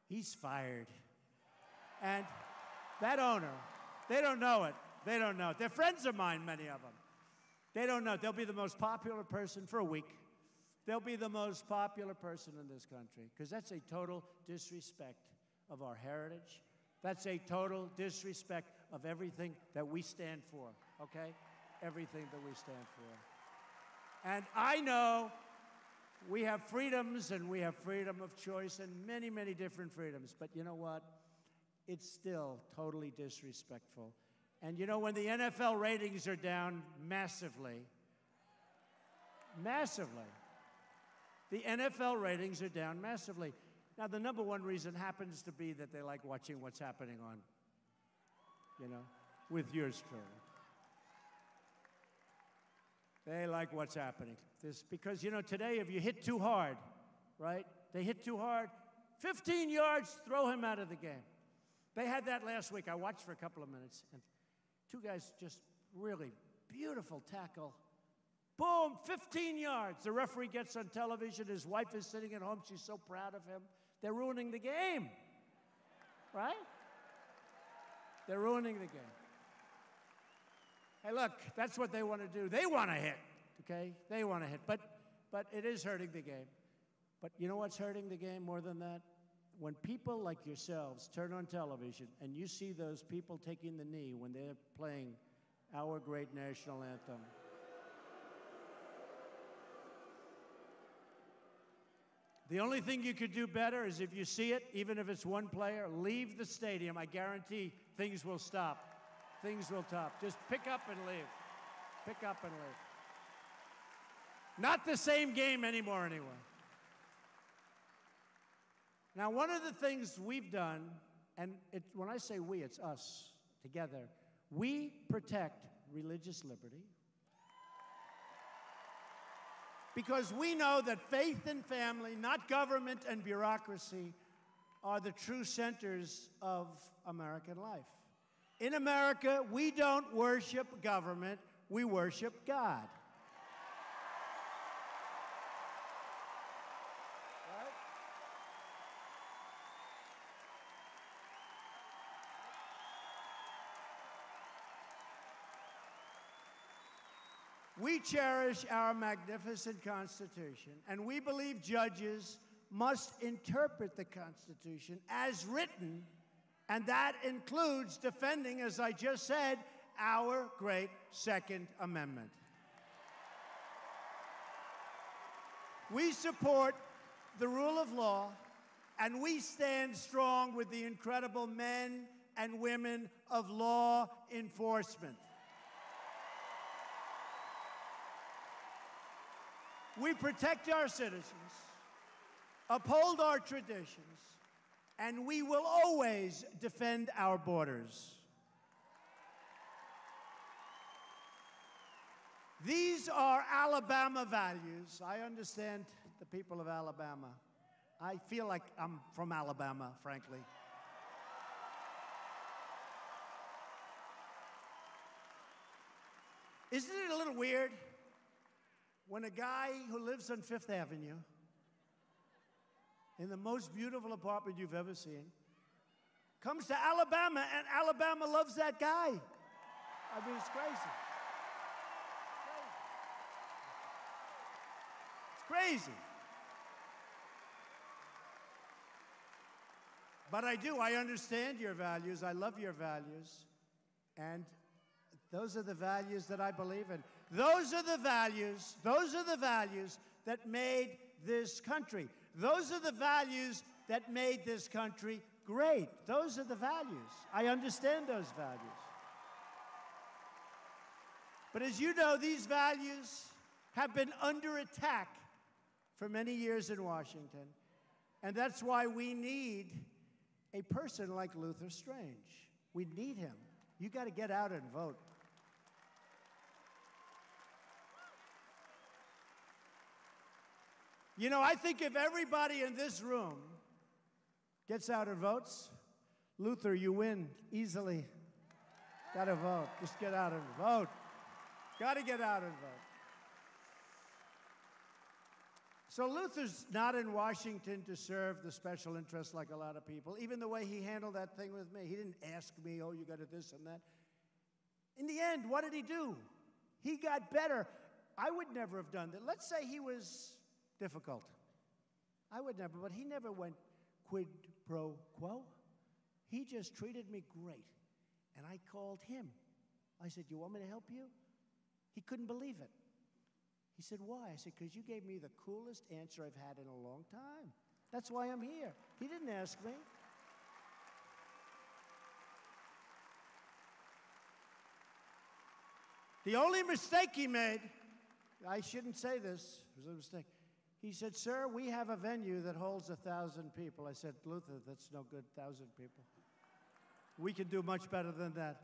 he's fired. And that owner, they don't know it. They don't know it. They're friends of mine, many of them. They don't know. They'll be the most popular person for a week. They'll be the most popular person in this country, because that's a total disrespect of our heritage. That's a total disrespect of everything that we stand for, okay? Everything that we stand for. And I know we have freedoms, and we have freedom of choice and many, many different freedoms. But you know what? It's still totally disrespectful. And you know, when the NFL ratings are down massively, the NFL ratings are down massively. Now, the number one reason happens to be that they like watching what's happening on, you know, with yours truly. They like what's happening. Because, you know, today if you hit too hard, right? They hit too hard, 15 yards, throw him out of the game. They had that last week. I watched for a couple of minutes, and two guys just really beautiful tackle. Boom, 15 yards. The referee gets on television. His wife is sitting at home. She's so proud of him. They're ruining the game, right? They're ruining the game. Hey, look, that's what they want to do. They want to hit, okay? They want to hit, but it is hurting the game. But you know what's hurting the game more than that? When people like yourselves turn on television and you see those people taking the knee when they're playing our great national anthem. The only thing you could do better is if you see it, even if it's one player, leave the stadium. I guarantee things will stop. Things will stop. Just pick up and leave. Pick up and leave. Not the same game anymore, anyway. Now, one of the things we've done, and when I say we, it's us together, we protect religious liberty because we know that faith and family, not government and bureaucracy, are the true centers of American life. In America, we don't worship government, we worship God. We cherish our magnificent Constitution, and we believe judges must interpret the Constitution as written, and that includes defending, as I just said, our great Second Amendment. We support the rule of law, and we stand strong with the incredible men and women of law enforcement. We protect our citizens, uphold our traditions, and we will always defend our borders. These are Alabama values. I understand the people of Alabama. I feel like I'm from Alabama, frankly. Isn't it a little weird when a guy who lives on Fifth Avenue in the most beautiful apartment you've ever seen comes to Alabama and Alabama loves that guy? I mean, it's crazy. It's crazy. But I understand your values. I love your values. And those are the values that I believe in. Those are the values that made this country. Those are the values that made this country great. Those are the values. I understand those values. But as you know, these values have been under attack for many years in Washington. And that's why we need a person like Luther Strange. We need him. You got to get out and vote. You know, I think if everybody in this room gets out and votes, Luther, you win easily. Got to vote. Just get out and vote. Got to get out and vote. So Luther's not in Washington to serve the special interests like a lot of people, even the way he handled that thing with me. He didn't ask me, oh, you got to this and that. In the end, what did he do? He got better. I would never have done that. Let's say he was difficult. I would never, but he never went quid pro quo. He just treated me great. And I called him. I said, you want me to help you? He couldn't believe it. He said, why? I said, because you gave me the coolest answer I've had in a long time. That's why I'm here. He didn't ask me. The only mistake he made, I shouldn't say this, it was a mistake. He said, sir, we have a venue that holds 1,000 people. I said, Luther, that's no good, 1,000 people. We can do much better than that.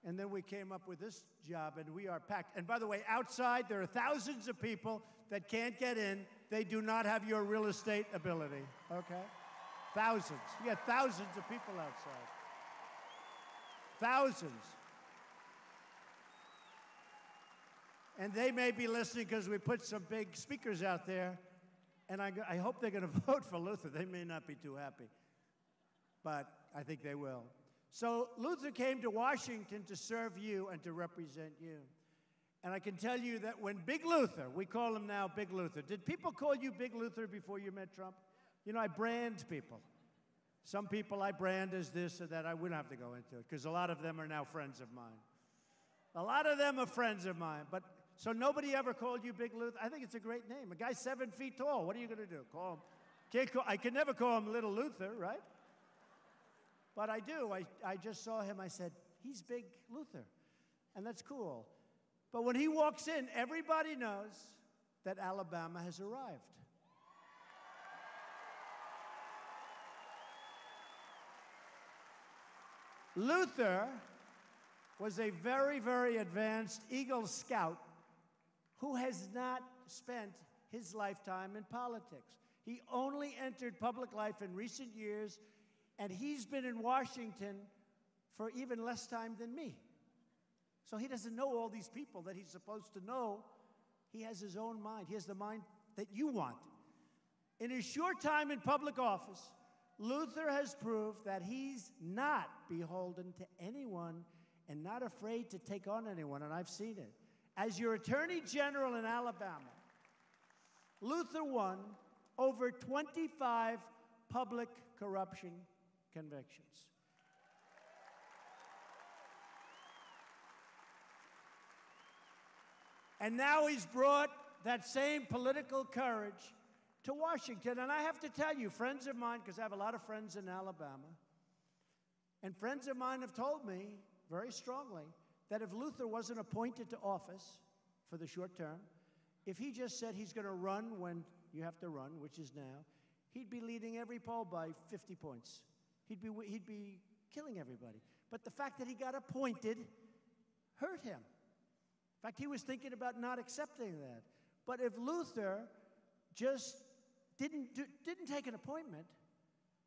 And then we came up with this job, and we are packed. And by the way, outside, there are thousands of people that can't get in. They do not have your real estate ability, okay? Thousands. You got thousands of people outside. Thousands. And they may be listening because we put some big speakers out there, and I hope they're going to vote for Luther. They may not be too happy, but I think they will. So Luther came to Washington to serve you and to represent you. And I can tell you that when Big Luther, we call him now Big Luther. Did people call you Big Luther before you met Trump? You know, I brand people. Some people I brand as this or that. I wouldn't have to go into it because a lot of them are now friends of mine. A lot of them are friends of mine. But so nobody ever called you Big Luther? I think it's a great name. A guy 7 feet tall. What are you going to do? Call him I can never call him Little Luther, right? But I do. I just saw him. I said, he's Big Luther. And that's cool. But when he walks in, everybody knows that Alabama has arrived. Luther was a very, very advanced Eagle Scout who has not spent his lifetime in politics. He only entered public life in recent years, and he's been in Washington for even less time than me. So he doesn't know all these people that he's supposed to know. He has his own mind. He has the mind that you want. In his short time in public office, Luther has proved that he's not beholden to anyone and not afraid to take on anyone, and I've seen it. As your Attorney General in Alabama, Luther won over 25 public corruption convictions. And now he's brought that same political courage to Washington. And I have to tell you, friends of mine, because I have a lot of friends in Alabama, and friends of mine have told me very strongly that if Luther wasn't appointed to office for the short term, if he just said he's going to run when you have to run, which is now, he'd be leading every poll by 50 points. He'd be killing everybody. But the fact that he got appointed hurt him. In fact, he was thinking about not accepting that. But if Luther just didn't take an appointment,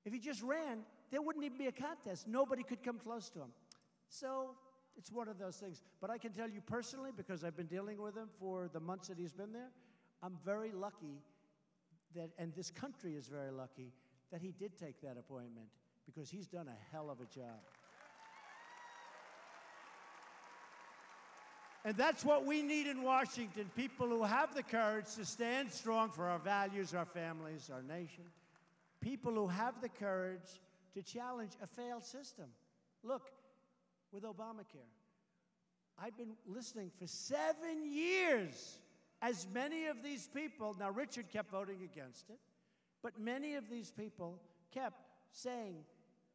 if he just ran, there wouldn't even be a contest. Nobody could come close to him. So it's one of those things. But I can tell you personally, because I've been dealing with him for the months that he's been there, I'm very lucky that, and this country is very lucky, that he did take that appointment, because he's done a hell of a job. And that's what we need in Washington, people who have the courage to stand strong for our values, our families, our nation. People who have the courage to challenge a failed system. Look, with Obamacare, I've been listening for 7 years as many of these people, now Richard kept voting against it, but many of these people kept saying,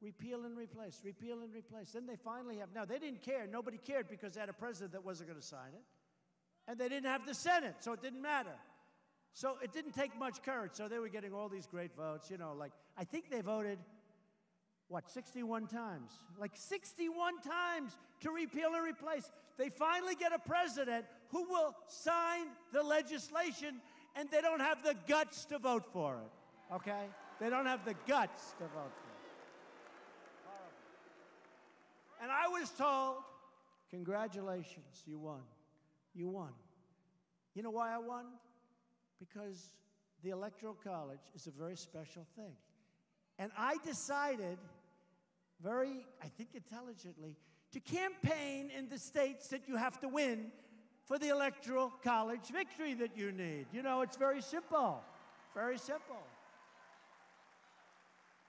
repeal and replace, repeal and replace. Then they finally have. Now, they didn't care. Nobody cared because they had a president that wasn't going to sign it. And they didn't have the Senate, so it didn't matter. So it didn't take much courage. So they were getting all these great votes. You know, like, I think they voted, what, 61 times? Like 61 times to repeal and replace. They finally get a president who will sign the legislation, and they don't have the guts to vote for it, okay? They don't have the guts to vote for it. And I was told, congratulations, you won. You won. You know why I won? Because the Electoral College is a very special thing. And I decided, very, I think intelligently, to campaign in the states that you have to win for the Electoral College victory that you need. You know, it's very simple. Very simple.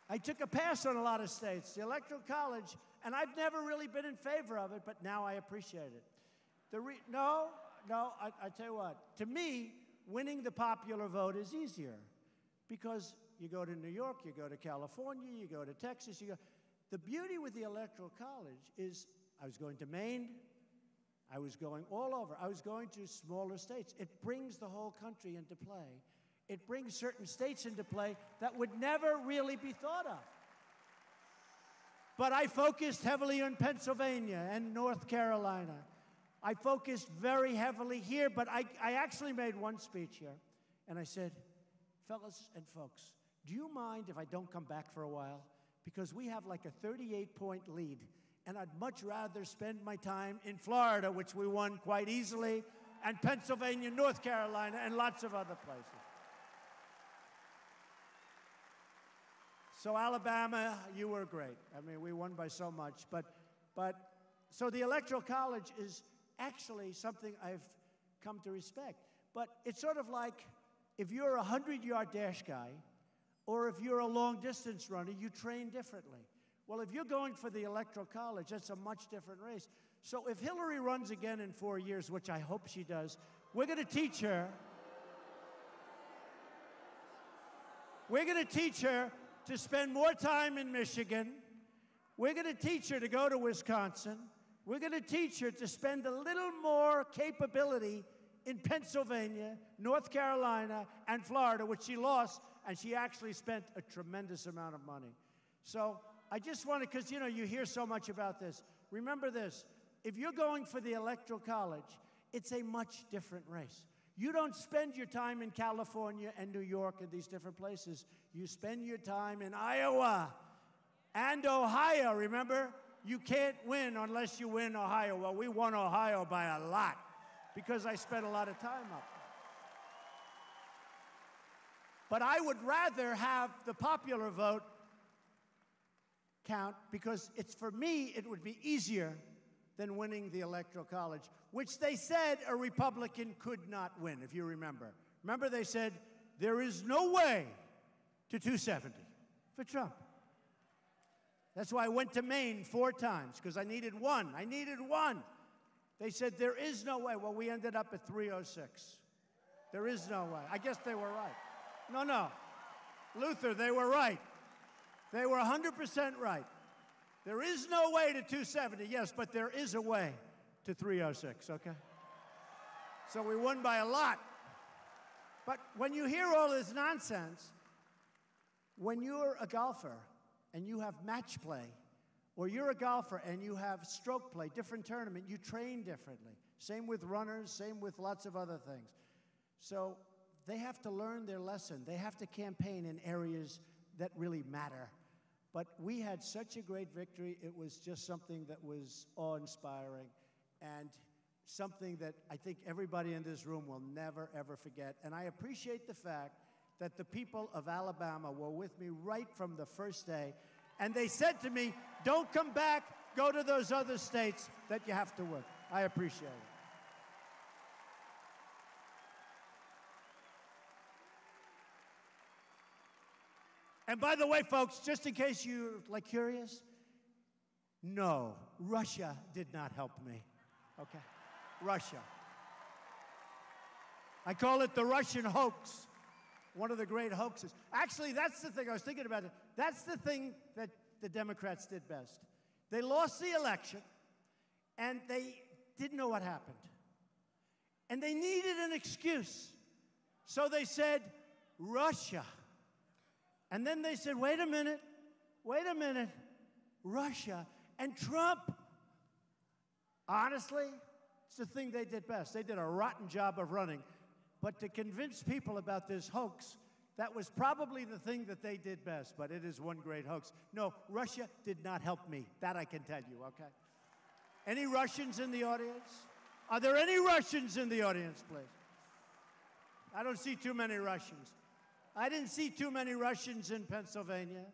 I took a pass on a lot of states. The Electoral College, and I've never really been in favor of it, but now I appreciate it. I tell you what, to me, winning the popular vote is easier because you go to New York, you go to California, you go to Texas, the beauty with the Electoral College is I was going to Maine, I was going all over, I was going to smaller states. It brings the whole country into play. It brings certain states into play that would never really be thought of. But I focused heavily on Pennsylvania and North Carolina. I focused very heavily here, but I actually made one speech here, and I said, fellas and folks, do you mind if I don't come back for a while? Because we have like a 38-point lead, and I'd much rather spend my time in Florida, which we won quite easily, and Pennsylvania, North Carolina, and lots of other places. So Alabama, you were great. I mean, we won by so much. So the Electoral College is actually something I've come to respect. But it's sort of like if you're a 100-yard dash guy or if you're a long-distance runner, you train differently. Well, if you're going for the Electoral College, that's a much different race. So if Hillary runs again in 4 years, which I hope she does, we're going to teach her. We're going to teach her to spend more time in Michigan. We're going to teach her to go to Wisconsin. We're going to teach her to spend a little more capability in Pennsylvania, North Carolina, and Florida, which she lost, and she actually spent a tremendous amount of money. So I just want to, because, you know, you hear so much about this. Remember this. If you're going for the Electoral College, it's a much different race. You don't spend your time in California and New York and these different places. You spend your time in Iowa and Ohio. Remember, you can't win unless you win Ohio. Well, we won Ohio by a lot because I spent a lot of time up there. But I would rather have the popular vote count because it's, for me, it would be easier than winning the Electoral College, which they said a Republican could not win, if you remember. Remember, they said, there is no way to 270 for Trump. That's why I went to Maine 4 times, because I needed one. I needed one. They said, there is no way. Well, we ended up at 306. There is no way. I guess they were right. No. Luther, they were right. They were 100% right. There is no way to 270, yes, but there is a way to 306, okay? So we won by a lot. But when you hear all this nonsense, when you're a golfer and you have match play, or you're a golfer and you have stroke play, different tournament, you train differently. Same with runners, same with lots of other things. So they have to learn their lesson. They have to campaign in areas that really matter. But we had such a great victory. It was just something that was awe-inspiring and something that I think everybody in this room will never, ever forget. And I appreciate the fact that the people of Alabama were with me right from the first day. And they said to me, don't come back, go to those other states that you have to work. I appreciate it. And by the way, folks, just in case you're curious, no, Russia did not help me, okay? Russia. I call it the Russian hoax, one of the great hoaxes. Actually, that's the thing I was thinking about. That's the thing that the Democrats did best. They lost the election, and they didn't know what happened. And they needed an excuse. So they said, Russia. And then they said, wait a minute, Russia and Trump. Honestly, it's the thing they did best. They did a rotten job of running. But to convince people about this hoax, that was probably the thing that they did best, but it is one great hoax. No, Russia did not help me. That I can tell you, okay? Any Russians in the audience? Are there any Russians in the audience, please? I don't see too many Russians. I didn't see too many Russians in Pennsylvania.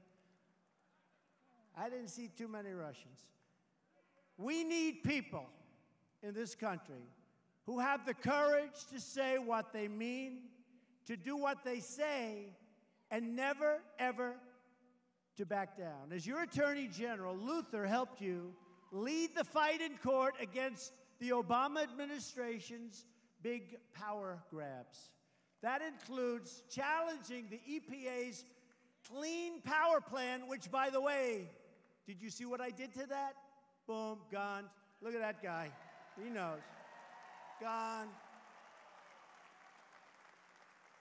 I didn't see too many Russians. We need people in this country who have the courage to say what they mean, to do what they say, and never, ever to back down. As your Attorney General, Luther helped you lead the fight in court against the Obama administration's big power grabs. That includes challenging the EPA's Clean Power Plan, which, by the way, did you see what I did to that? Boom, gone. Look at that guy. He knows. Gone.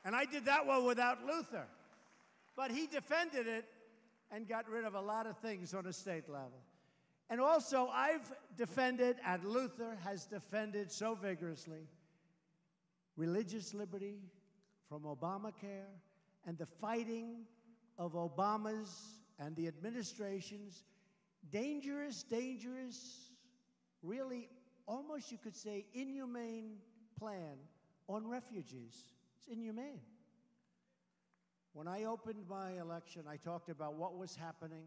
And I did that one without Luther. But he defended it and got rid of a lot of things on a state level. And also, I've defended, and Luther has defended so vigorously, religious liberty from Obamacare and the fighting of Obama's and the administration's dangerous, really almost you could say inhumane plan on refugees. It's inhumane. When I opened my election, I talked about what was happening,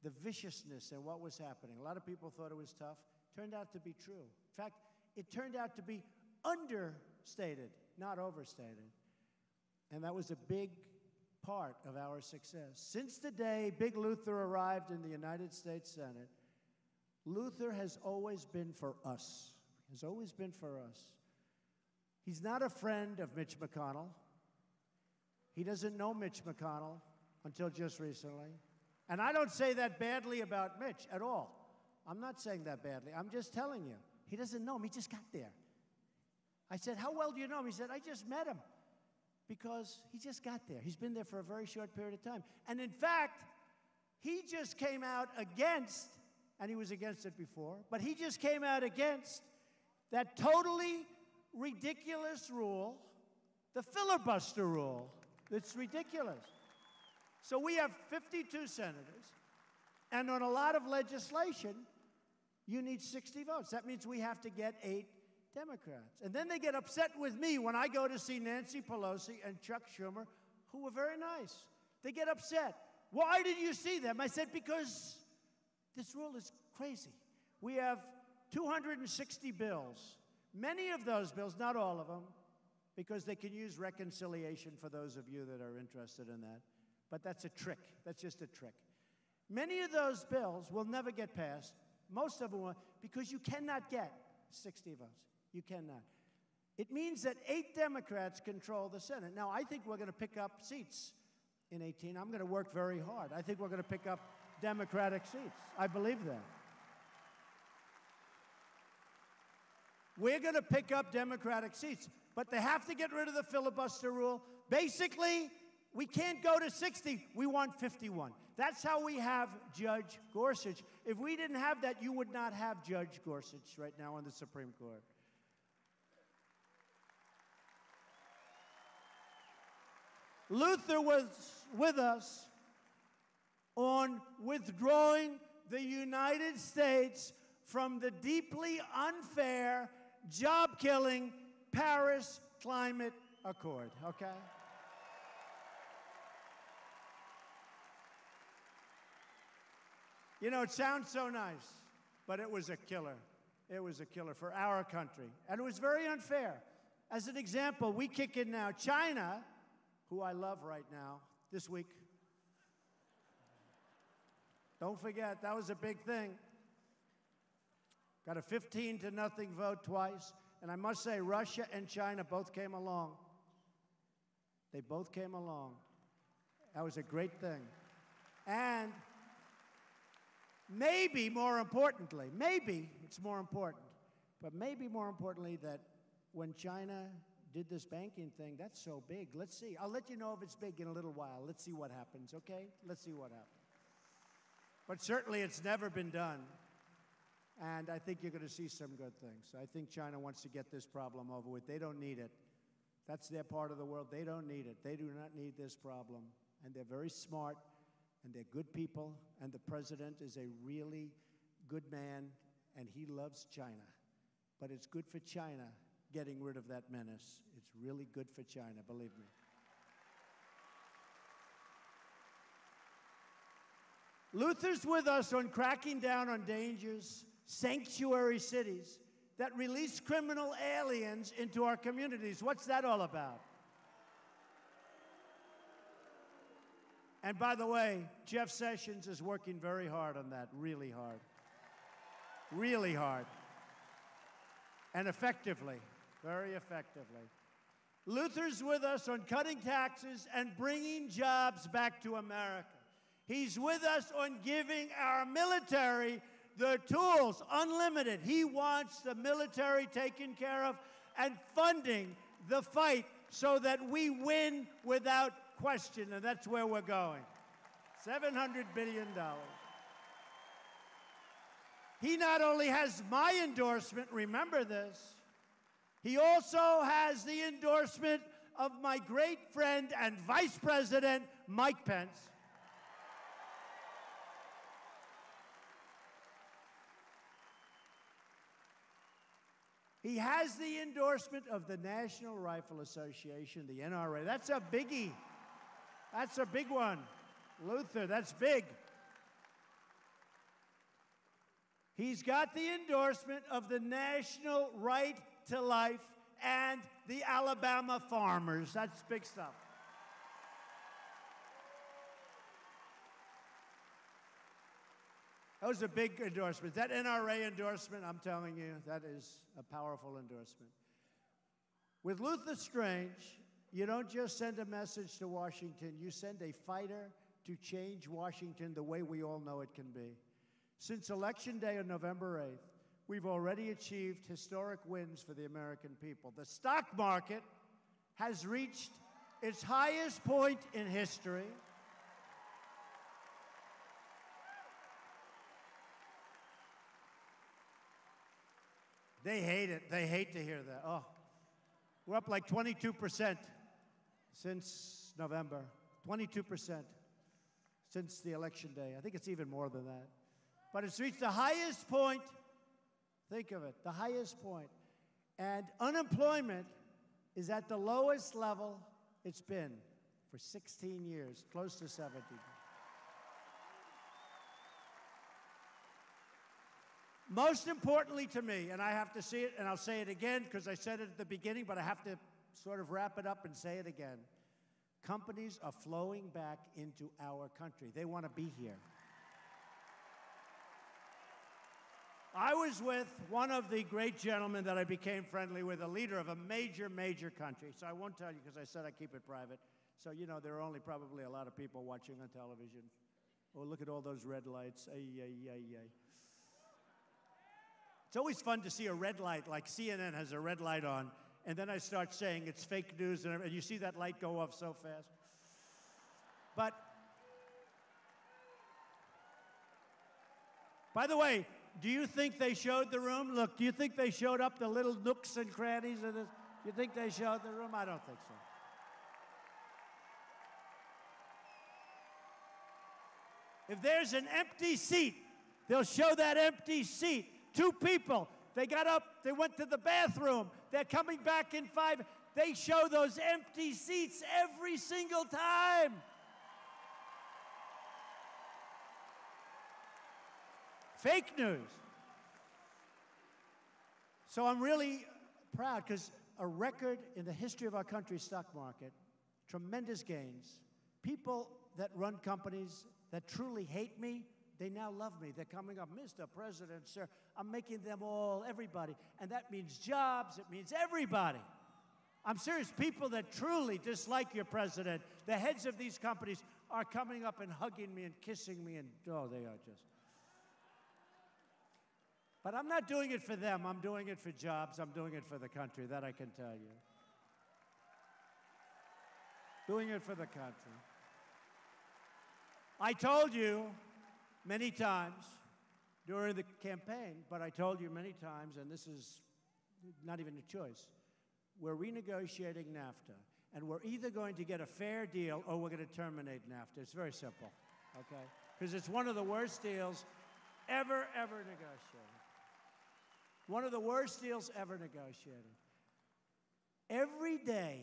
the viciousness and what was happening. A lot of people thought it was tough. Turned out to be true. In fact, it turned out to be understated, not overstated. And that was a big part of our success. Since the day Big Luther arrived in the United States Senate, Luther has always been for us. Has always been for us. He's not a friend of Mitch McConnell. He doesn't know Mitch McConnell until just recently. And I don't say that badly about Mitch at all. I'm not saying that badly. I'm just telling you. He doesn't know him. He just got there. I said, how well do you know him? He said, I just met him because he just got there. He's been there for a very short period of time. And in fact, he just came out against, and he was against it before, but he just came out against that totally ridiculous rule, the filibuster rule. It's ridiculous. So we have 52 senators, and on a lot of legislation, you need 60 votes. That means we have to get 8 Democrats. And then they get upset with me when I go to see Nancy Pelosi and Chuck Schumer, who were very nice. They get upset. Why did you see them? I said, because this rule is crazy. We have 260 bills. Many of those bills, not all of them, because they can use reconciliation for those of you that are interested in that. But that's a trick. That's just a trick. Many of those bills will never get passed. Most of them will, because you cannot get 60 votes. You cannot. It means that 8 Democrats control the Senate. Now, I think we're going to pick up seats in 18. I'm going to work very hard. I think we're going to pick up Democratic seats. I believe that. We're going to pick up Democratic seats, but they have to get rid of the filibuster rule. Basically, we can't go to 60. We want 51. That's how we have Judge Gorsuch. If we didn't have that, you would not have Judge Gorsuch right now on the Supreme Court. Luther was with us on withdrawing the United States from the deeply unfair, job-killing Paris Climate Accord, okay? You know, it sounds so nice, but it was a killer. It was a killer for our country. And it was very unfair. As an example, we kick in now. China, who I love right now, this week. Don't forget, that was a big thing. Got a 15-0 vote twice. And I must say, Russia and China both came along. They both came along. That was a great thing. And maybe more importantly, maybe it's more important, but maybe more importantly that when China did this banking thing, that's so big. Let's see. I'll let you know if it's big in a little while. Let's see what happens, okay? Let's see what happens. But certainly it's never been done. And I think you're going to see some good things. I think China wants to get this problem over with. They don't need it. That's their part of the world. They don't need it. They do not need this problem. And they're very smart, and they're good people, and the president is a really good man, and he loves China. But it's good for China getting rid of that menace. It's really good for China, believe me. Luther's with us on cracking down on dangerous sanctuary cities that release criminal aliens into our communities. What's that all about? And by the way, Jeff Sessions is working very hard on that, really hard. Really hard. And effectively, very effectively. Luther's with us on cutting taxes and bringing jobs back to America. He's with us on giving our military the tools, unlimited. He wants the military taken care of and funding the fight so that we win without question, and that's where we're going. $700 billion. He not only has my endorsement, remember this, he also has the endorsement of my great friend and Vice President, Mike Pence. He has the endorsement of the National Rifle Association, the NRA. That's a biggie. That's a big one. Luther, that's big. He's got the endorsement of the National Right to Life and the Alabama farmers. That's big stuff. Those are big endorsements. That NRA endorsement, I'm telling you, that is a powerful endorsement. With Luther Strange You don't just send a message to Washington, you send a fighter to change Washington the way we all know it can be. Since Election Day on November 8th, we've already achieved historic wins for the American people. The stock market has reached its highest point in history. They hate it. They hate to hear that. Oh, we're up like 22% since November. 22% since the election day. I think it's even more than that. But it's reached the highest point. Think of it, the highest point. And unemployment is at the lowest level it's been for 16 years, close to 17. Most importantly to me, and I have to see it, and I'll say it again because I said it at the beginning, but I have to sort of wrap it up and say it again. Companies are flowing back into our country. They want to be here. I was with one of the great gentlemen that I became friendly with, a leader of a major, major country. So I won't tell you because I said I keep it private. So, you know, there are only probably a lot of people watching on television. Oh, look at all those red lights. Ay, ay, ay, ay. It's always fun to see a red light, like CNN has a red light on, and then I start saying it's fake news, and you see that light go off so fast. But, by the way, do you think they showed the room? Look, do you think they showed up the little nooks and crannies of this? Do you think they showed the room? I don't think so. If there's an empty seat, they'll show that empty seat. 2 people, they got up, they went to the bathroom, they're coming back in 5. They show those empty seats every single time. Fake news. So I'm really proud because a record in the history of our country's stock market, tremendous gains. People that run companies that truly hate me, they now love me. They're coming up, Mr. President, sir. I'm making them all, everybody. And that means jobs. It means everybody. I'm serious. People that truly dislike your president, the heads of these companies, are coming up and hugging me and kissing me. And, oh, they are just. But I'm not doing it for them. I'm doing it for jobs. I'm doing it for the country. That I can tell you. Doing it for the country. I told you many times during the campaign, but I told you many times, and this is not even a choice, we're renegotiating NAFTA, and we're either going to get a fair deal or we're going to terminate NAFTA. It's very simple, okay? Because it's one of the worst deals ever negotiated. One of the worst deals ever negotiated. Every day,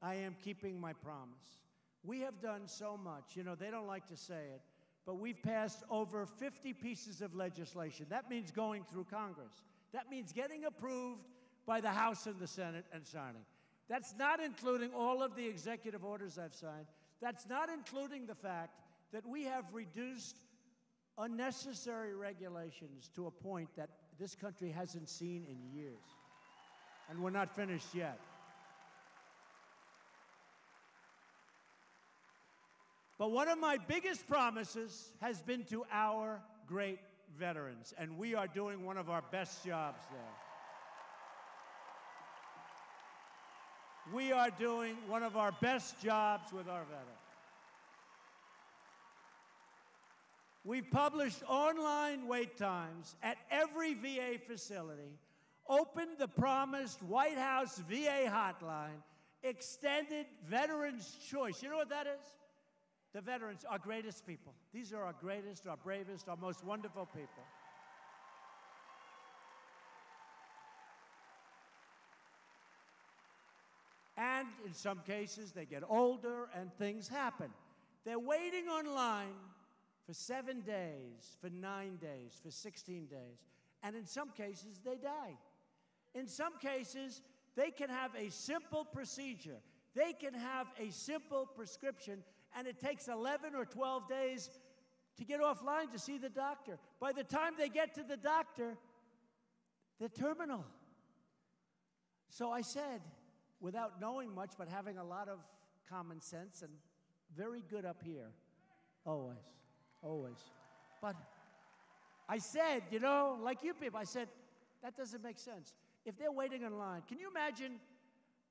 I am keeping my promise. We have done so much. You know, they don't like to say it, but we've passed over 50 pieces of legislation. That means going through Congress. That means getting approved by the House and the Senate and signing. That's not including all of the executive orders I've signed. That's not including the fact that we have reduced unnecessary regulations to a point that this country hasn't seen in years. And we're not finished yet. But one of my biggest promises has been to our great veterans, and we are doing one of our best jobs there. We are doing one of our best jobs with our veterans. We've published online wait times at every VA facility, opened the promised White House VA hotline, extended Veterans Choice. You know what that is? The veterans, our greatest people. These are our greatest, our bravest, our most wonderful people. And in some cases, they get older and things happen. They're waiting online for 7 days, for 9 days, for 16 days. And in some cases, they die. In some cases, they can have a simple procedure. They can have a simple prescription, and it takes 11 or 12 days to get offline to see the doctor. By the time they get to the doctor, they're terminal. So I said, without knowing much, but having a lot of common sense and very good up here. Always, always. But I said, you know, like you people, I said, that doesn't make sense. If they're waiting in line, can you imagine?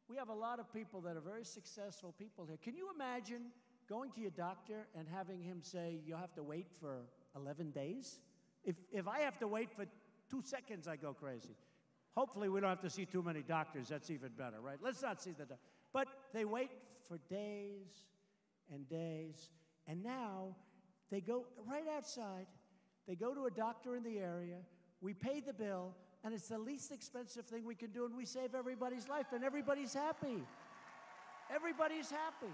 We have a lot of people that are very successful people here. Can you imagine going to your doctor and having him say, you'll have to wait for 11 days? If I have to wait for 2 seconds, I go crazy. Hopefully, we don't have to see too many doctors. That's even better, right? Let's not see the doctor. But they wait for days and days. And now, they go right outside. They go to a doctor in the area. We pay the bill. And it's the least expensive thing we can do, and we save everybody's life, and everybody's happy. Everybody's happy.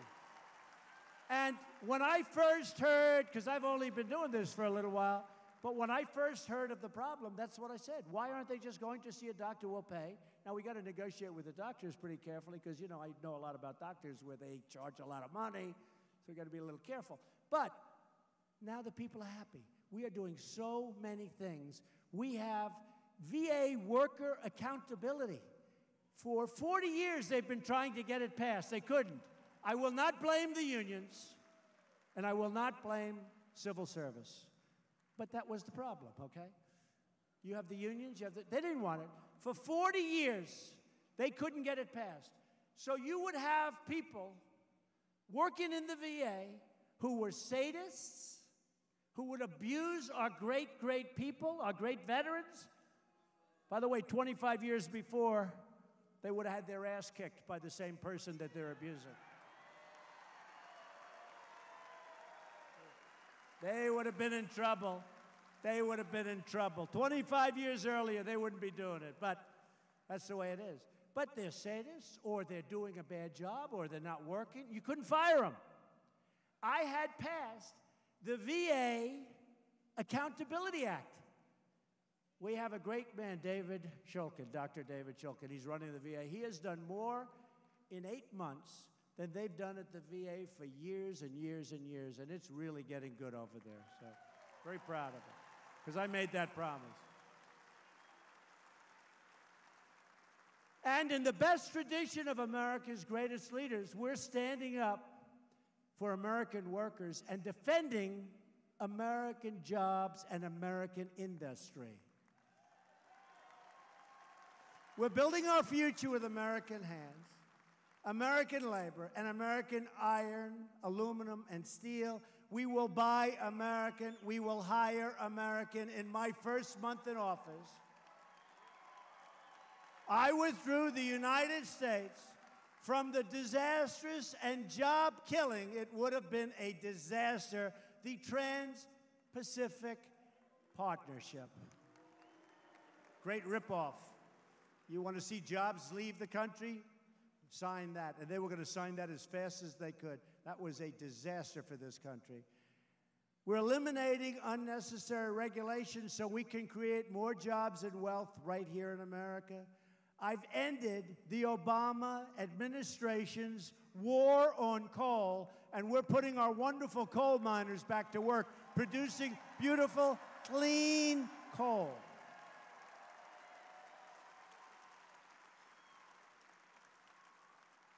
And when I first heard, because I've only been doing this for a little while, but when I first heard of the problem, that's what I said. Why aren't they just going to see a doctor? We'll pay. Now, we got to negotiate with the doctors pretty carefully, because, you know, I know a lot about doctors where they charge a lot of money, so we got to be a little careful. But now the people are happy. We are doing so many things. We have VA worker accountability. For 40 years, they've been trying to get it passed. They couldn't. I will not blame the unions, and I will not blame civil service. But that was the problem, okay? You have the unions, they didn't want it. For 40 years, they couldn't get it passed. So you would have people working in the VA who were sadists, who would abuse our great, great people, our great veterans. By the way, 25 years before, they would have had their ass kicked by the same person that they're abusing. They would have been in trouble. They would have been in trouble. 25 years earlier, they wouldn't be doing it, but that's the way it is. But they're sadists, or they're doing a bad job, or they're not working. You couldn't fire them. I had passed the VA Accountability Act. We have a great man, David Shulkin, Dr. David Shulkin. He's running the VA. He has done more in 8 months than they've done at the VA for years and years and years, and it's really getting good over there. So, very proud of him, because I made that promise. And in the best tradition of America's greatest leaders, we're standing up for American workers and defending American jobs and American industry. We're building our future with American hands, American labor, and American iron, aluminum, and steel. We will buy American. We will hire American. In my first month in office, I withdrew the United States from the disastrous and job-killing, it would have been a disaster, the Trans-Pacific Partnership. Great ripoff. You want to see jobs leave the country? Sign that. And they were going to sign that as fast as they could. That was a disaster for this country. We're eliminating unnecessary regulations so we can create more jobs and wealth right here in America. I've ended the Obama administration's war on coal, and we're putting our wonderful coal miners back to work, producing beautiful, clean coal.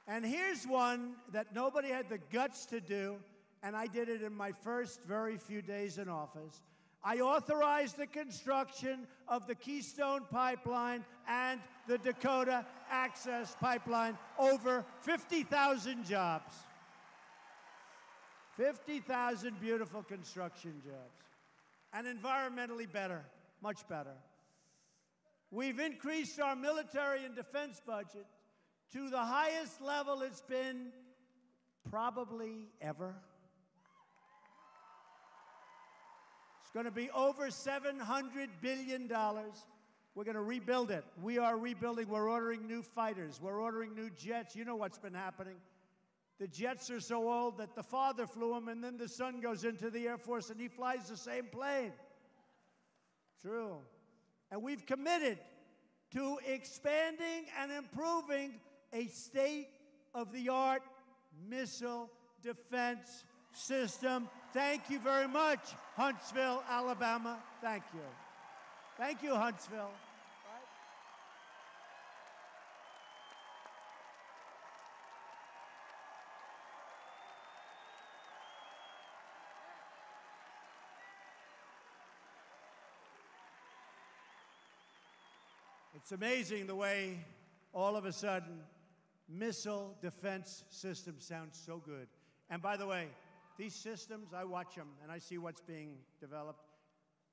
And here's one that nobody had the guts to do, and I did it in my first very few days in office. I authorized the construction of the Keystone Pipeline and the Dakota Access Pipeline. Over 50,000 jobs. 50,000 beautiful construction jobs. And environmentally better, much better. We've increased our military and defense budget to the highest level it's been probably ever. It's going to be over $700 billion. We're going to rebuild it. We are rebuilding. We're ordering new fighters. We're ordering new jets. You know what's been happening. The jets are so old that the father flew them, and then the son goes into the Air Force, and he flies the same plane. True. And we've committed to expanding and improving a state-of-the-art missile defense system. Thank you very much, Huntsville, Alabama. Thank you. Thank you, Huntsville. It's amazing the way all of a sudden missile defense systems sound so good. And by the way, these systems, I watch them and I see what's being developed.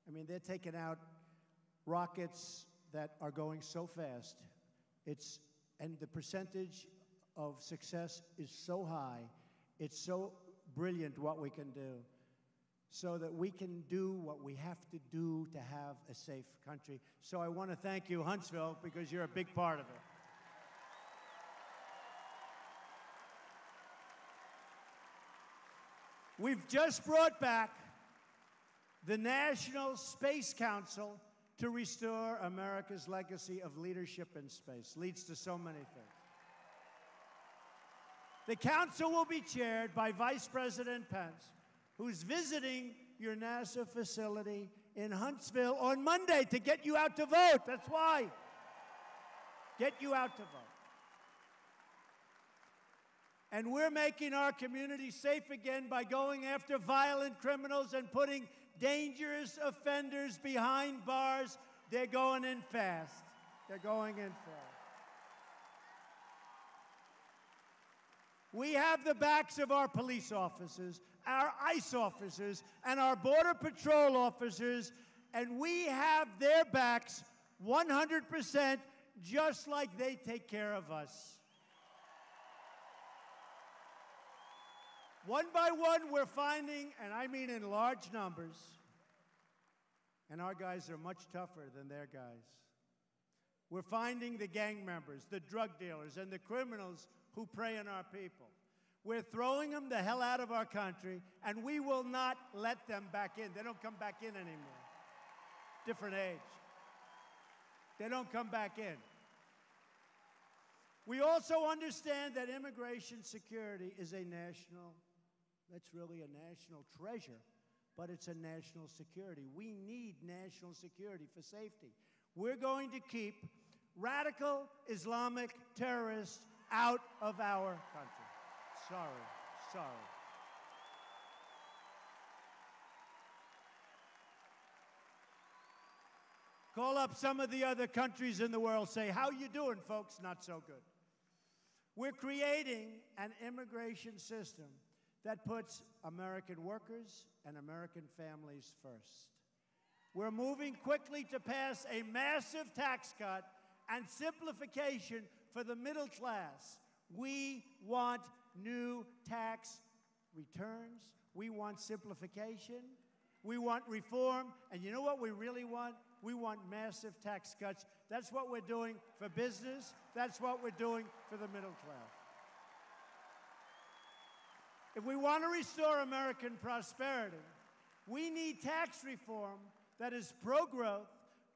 I mean, they're taking out rockets that are going so fast. And the percentage of success is so high. It's so brilliant what we can do, so that we can do what we have to do to have a safe country. So I want to thank you, Huntsville, because you're a big part of it. We've just brought back the National Space Council to restore America's legacy of leadership in space. Leads to so many things. The council will be chaired by Vice President Pence, who's visiting your NASA facility in Huntsville on Monday to get you out to vote. That's why. Get you out to vote. And we're making our community safe again by going after violent criminals and putting dangerous offenders behind bars. They're going in fast. They're going in fast. We have the backs of our police officers, our ICE officers, and our Border Patrol officers, and we have their backs 100%, just like they take care of us. One by one, we're finding, and I mean in large numbers, and our guys are much tougher than their guys. We're finding the gang members, the drug dealers, and the criminals who prey on our people. We're throwing them the hell out of our country, and we will not let them back in. They don't come back in anymore. Different age. They don't come back in. We also understand that immigration security is a national, that's really a national treasure, but it's a national security. We need national security for safety. We're going to keep radical Islamic terrorists out of our country. Sorry. Call up some of the other countries in the world, say, how you doing, folks? Not so good. We're creating an immigration system that puts American workers and American families first. We're moving quickly to pass a massive tax cut and simplification for the middle class. We want new tax returns. We want simplification. We want reform. And you know what we really want? We want massive tax cuts. That's what we're doing for business. That's what we're doing for the middle class. If we want to restore American prosperity, we need tax reform that is pro-growth,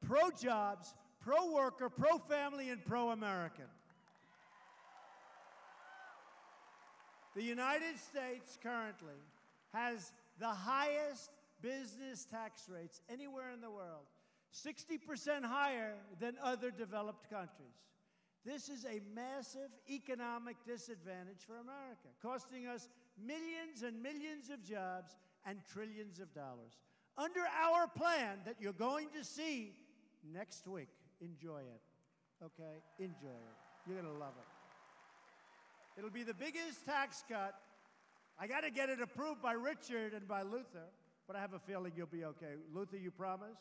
pro-jobs, pro-worker, pro-family, and pro-American. The United States currently has the highest business tax rates anywhere in the world, 60% higher than other developed countries. This is a massive economic disadvantage for America, costing us millions and millions of jobs and trillions of dollars. Under our plan that you're going to see next week, enjoy it, okay? Enjoy it. You're going to love it. It'll be the biggest tax cut. I got to get it approved by Richard and by Luther, but I have a feeling you'll be okay. Luther, you promise?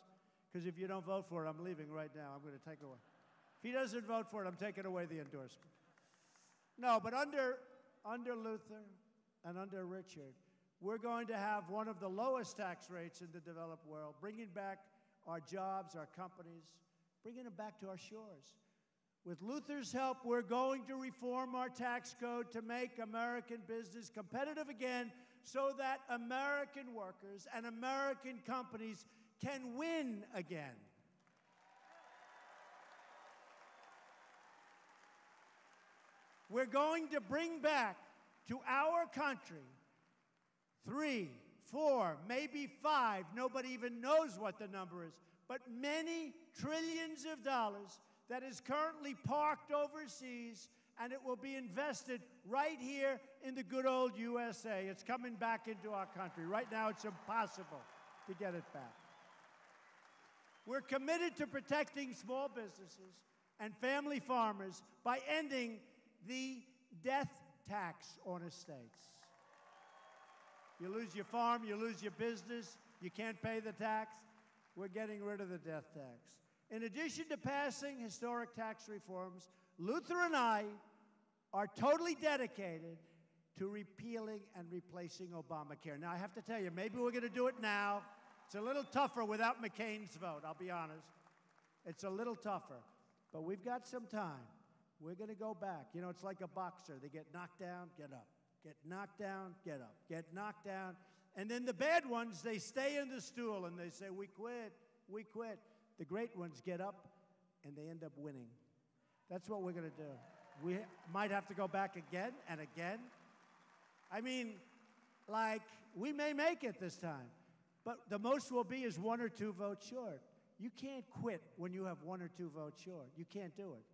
Because if you don't vote for it, I'm leaving right now. I'm going to take away. If he doesn't vote for it, I'm taking away the endorsement. No, but under Luther and under Richard, we're going to have one of the lowest tax rates in the developed world, bringing back our jobs, our companies, bringing them back to our shores. With Luther's help, we're going to reform our tax code to make American business competitive again so that American workers and American companies can win again. We're going to bring back to our country 3, 4, maybe 5, nobody even knows what the number is, but many trillions of dollars that is currently parked overseas, and it will be invested right here in the good old USA. It's coming back into our country. Right now, it's impossible to get it back. We're committed to protecting small businesses and family farmers by ending the death tax on estates. You lose your farm, you lose your business, you can't pay the tax. We're getting rid of the death tax. In addition to passing historic tax reforms, Luther and I are totally dedicated to repealing and replacing Obamacare. Now, I have to tell you, maybe we're going to do it now. It's a little tougher without McCain's vote, I'll be honest. It's a little tougher, but we've got some time. We're going to go back. You know, it's like a boxer. They get knocked down, get up. Get knocked down, get up. Get knocked down. And then the bad ones, they stay in the stool and they say, we quit, we quit. The great ones get up and they end up winning. That's what we're going to do. We might have to go back again and again. I mean, like, we may make it this time, but the most we'll be is 1 or 2 votes short. You can't quit when you have 1 or 2 votes short. You can't do it.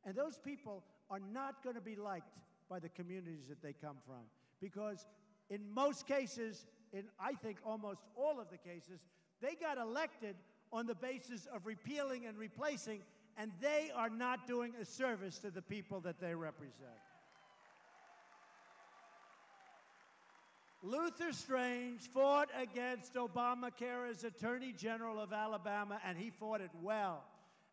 And those people are not going to be liked by the communities that they come from, because in most cases, in I think almost all of the cases, they got elected on the basis of repealing and replacing, and they are not doing a service to the people that they represent. Luther Strange fought against Obamacare as Attorney General of Alabama, and he fought it well.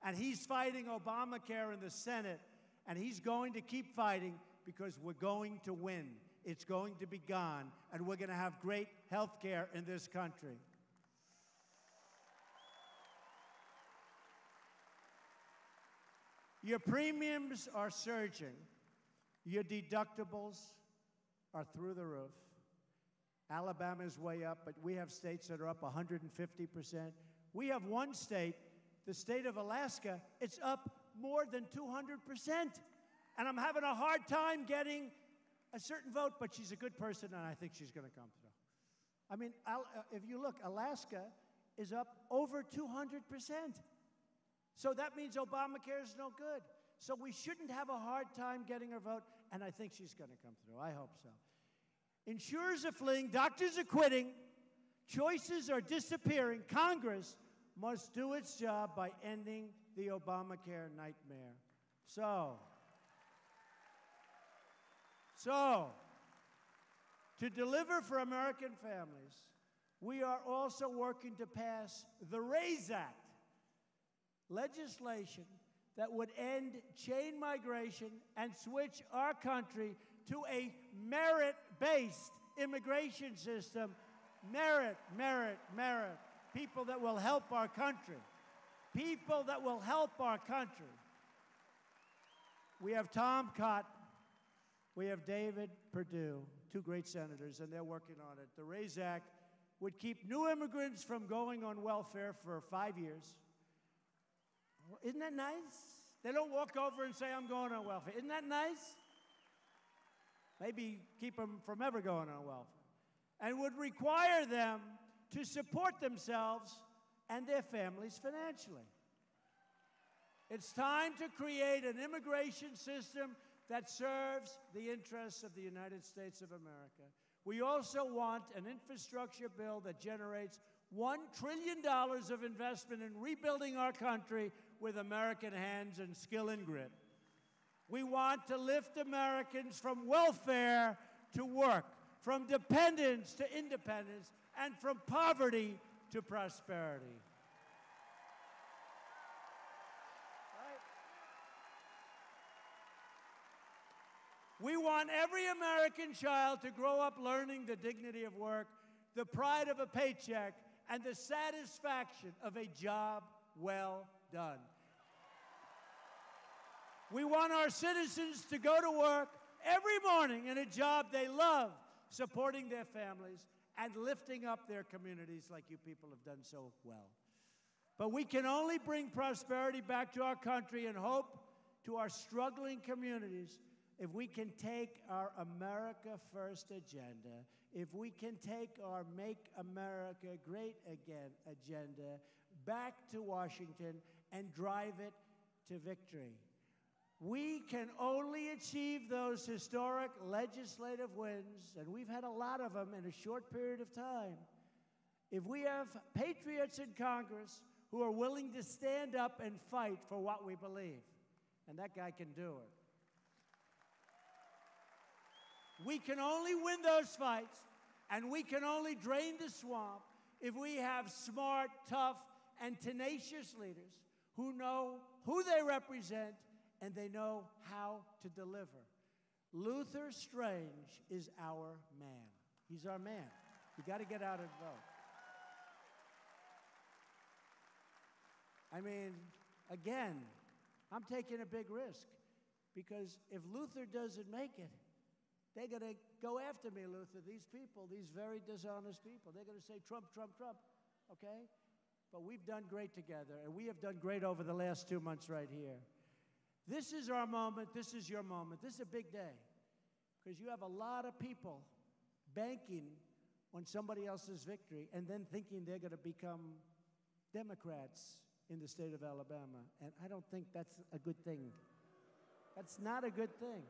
And he's fighting Obamacare in the Senate, and he's going to keep fighting because we're going to win. It's going to be gone, and we're going to have great health care in this country. Your premiums are surging. Your deductibles are through the roof. Alabama's way up, but we have states that are up 150%. We have one state, the state of Alaska, it's up more than 200%. And I'm having a hard time getting a certain vote, but she's a good person, and I think she's going to come through. I mean, if you look, Alaska is up over 200%. So that means Obamacare is no good. So we shouldn't have a hard time getting her vote, and I think she's going to come through. I hope so. Insurers are fleeing, doctors are quitting, choices are disappearing. Congress must do its job by ending the Obamacare nightmare. So, to deliver for American families, we are also working to pass the RAISE Act, legislation that would end chain migration and switch our country to a merit-based immigration system. Merit, merit, merit. People that will help our country. People that will help our country. We have Tom Cotton. We have David Perdue, 2 great senators, and they're working on it. The RAISE Act would keep new immigrants from going on welfare for 5 years. Isn't that nice? They don't walk over and say, I'm going on welfare. Isn't that nice? Maybe keep them from ever going on welfare. And would require them to support themselves and their families financially. It's time to create an immigration system that serves the interests of the United States of America. We also want an infrastructure bill that generates $1 trillion of investment in rebuilding our country with American hands and skill and grit. We want to lift Americans from welfare to work, from dependence to independence, and from poverty to prosperity. We want every American child to grow up learning the dignity of work, the pride of a paycheck, and the satisfaction of a job well done. We want our citizens to go to work every morning in a job they love, supporting their families and lifting up their communities like you people have done so well. But we can only bring prosperity back to our country and hope to our struggling communities if we can take our America First agenda, if we can take our Make America Great Again agenda back to Washington and drive it to victory. We can only achieve those historic legislative wins, and we've had a lot of them in a short period of time, if we have patriots in Congress who are willing to stand up and fight for what we believe. And that guy can do it. We can only win those fights, and we can only drain the swamp if we have smart, tough, and tenacious leaders who know who they represent and they know how to deliver. Luther Strange is our man. He's our man. You got to get out and vote. I mean, again, I'm taking a big risk because if Luther doesn't make it, they're going to go after me, Luther. These people, these very dishonest people, they're going to say Trump, Trump, Trump, okay? But we've done great together, and we have done great over the last 2 months right here. This is our moment. This is your moment. This is a big day because you have a lot of people banking on somebody else's victory and then thinking they're going to become Democrats in the state of Alabama. And I don't think that's a good thing. That's not a good thing.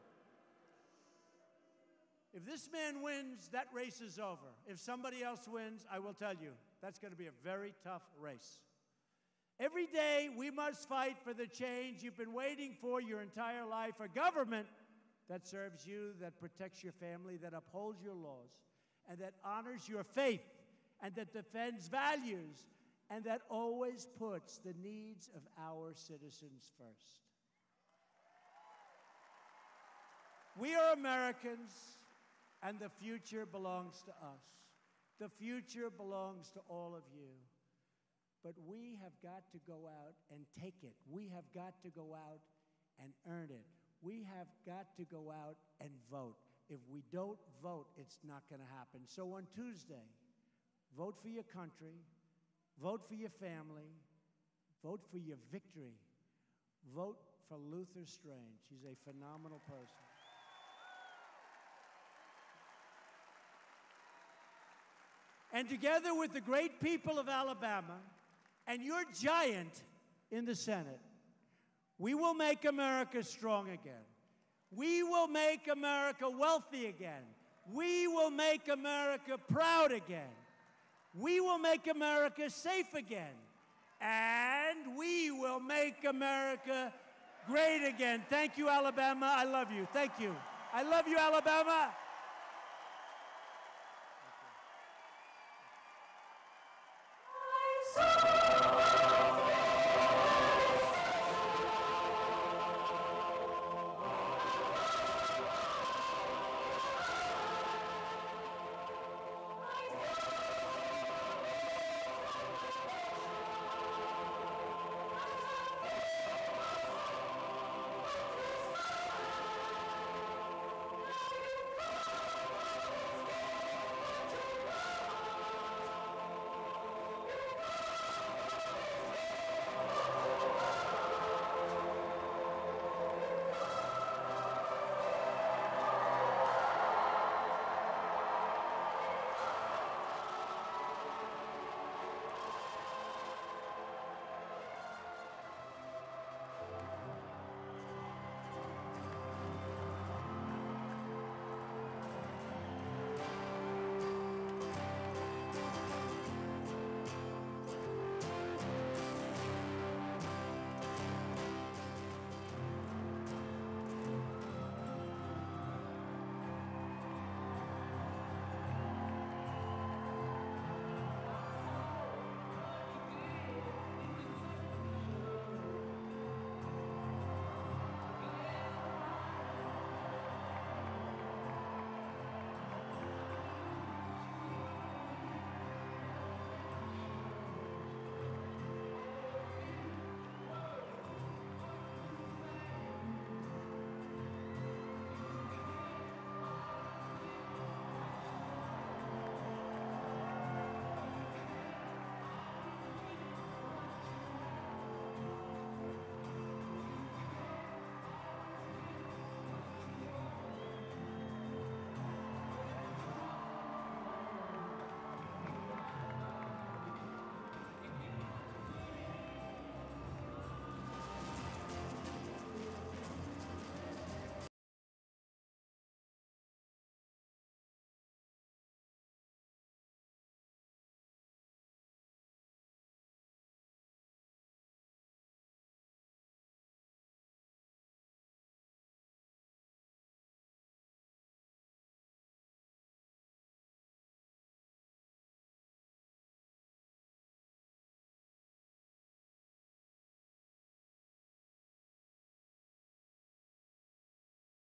If this man wins, that race is over. If somebody else wins, I will tell you, that's going to be a very tough race. Every day, we must fight for the change you've been waiting for your entire life, a government that serves you, that protects your family, that upholds your laws, and that honors your faith, and that defends values, and that always puts the needs of our citizens first. We are Americans, and the future belongs to us. The future belongs to all of you. But we have got to go out and take it. We have got to go out and earn it. We have got to go out and vote. If we don't vote, it's not going to happen. So on Tuesday, vote for your country, vote for your family, vote for your victory. Vote for Luther Strange. He's a phenomenal person. And together with the great people of Alabama and your giant in the Senate, we will make America strong again. We will make America wealthy again. We will make America proud again. We will make America safe again. And we will make America great again. Thank you, Alabama. I love you. Thank you. I love you, Alabama.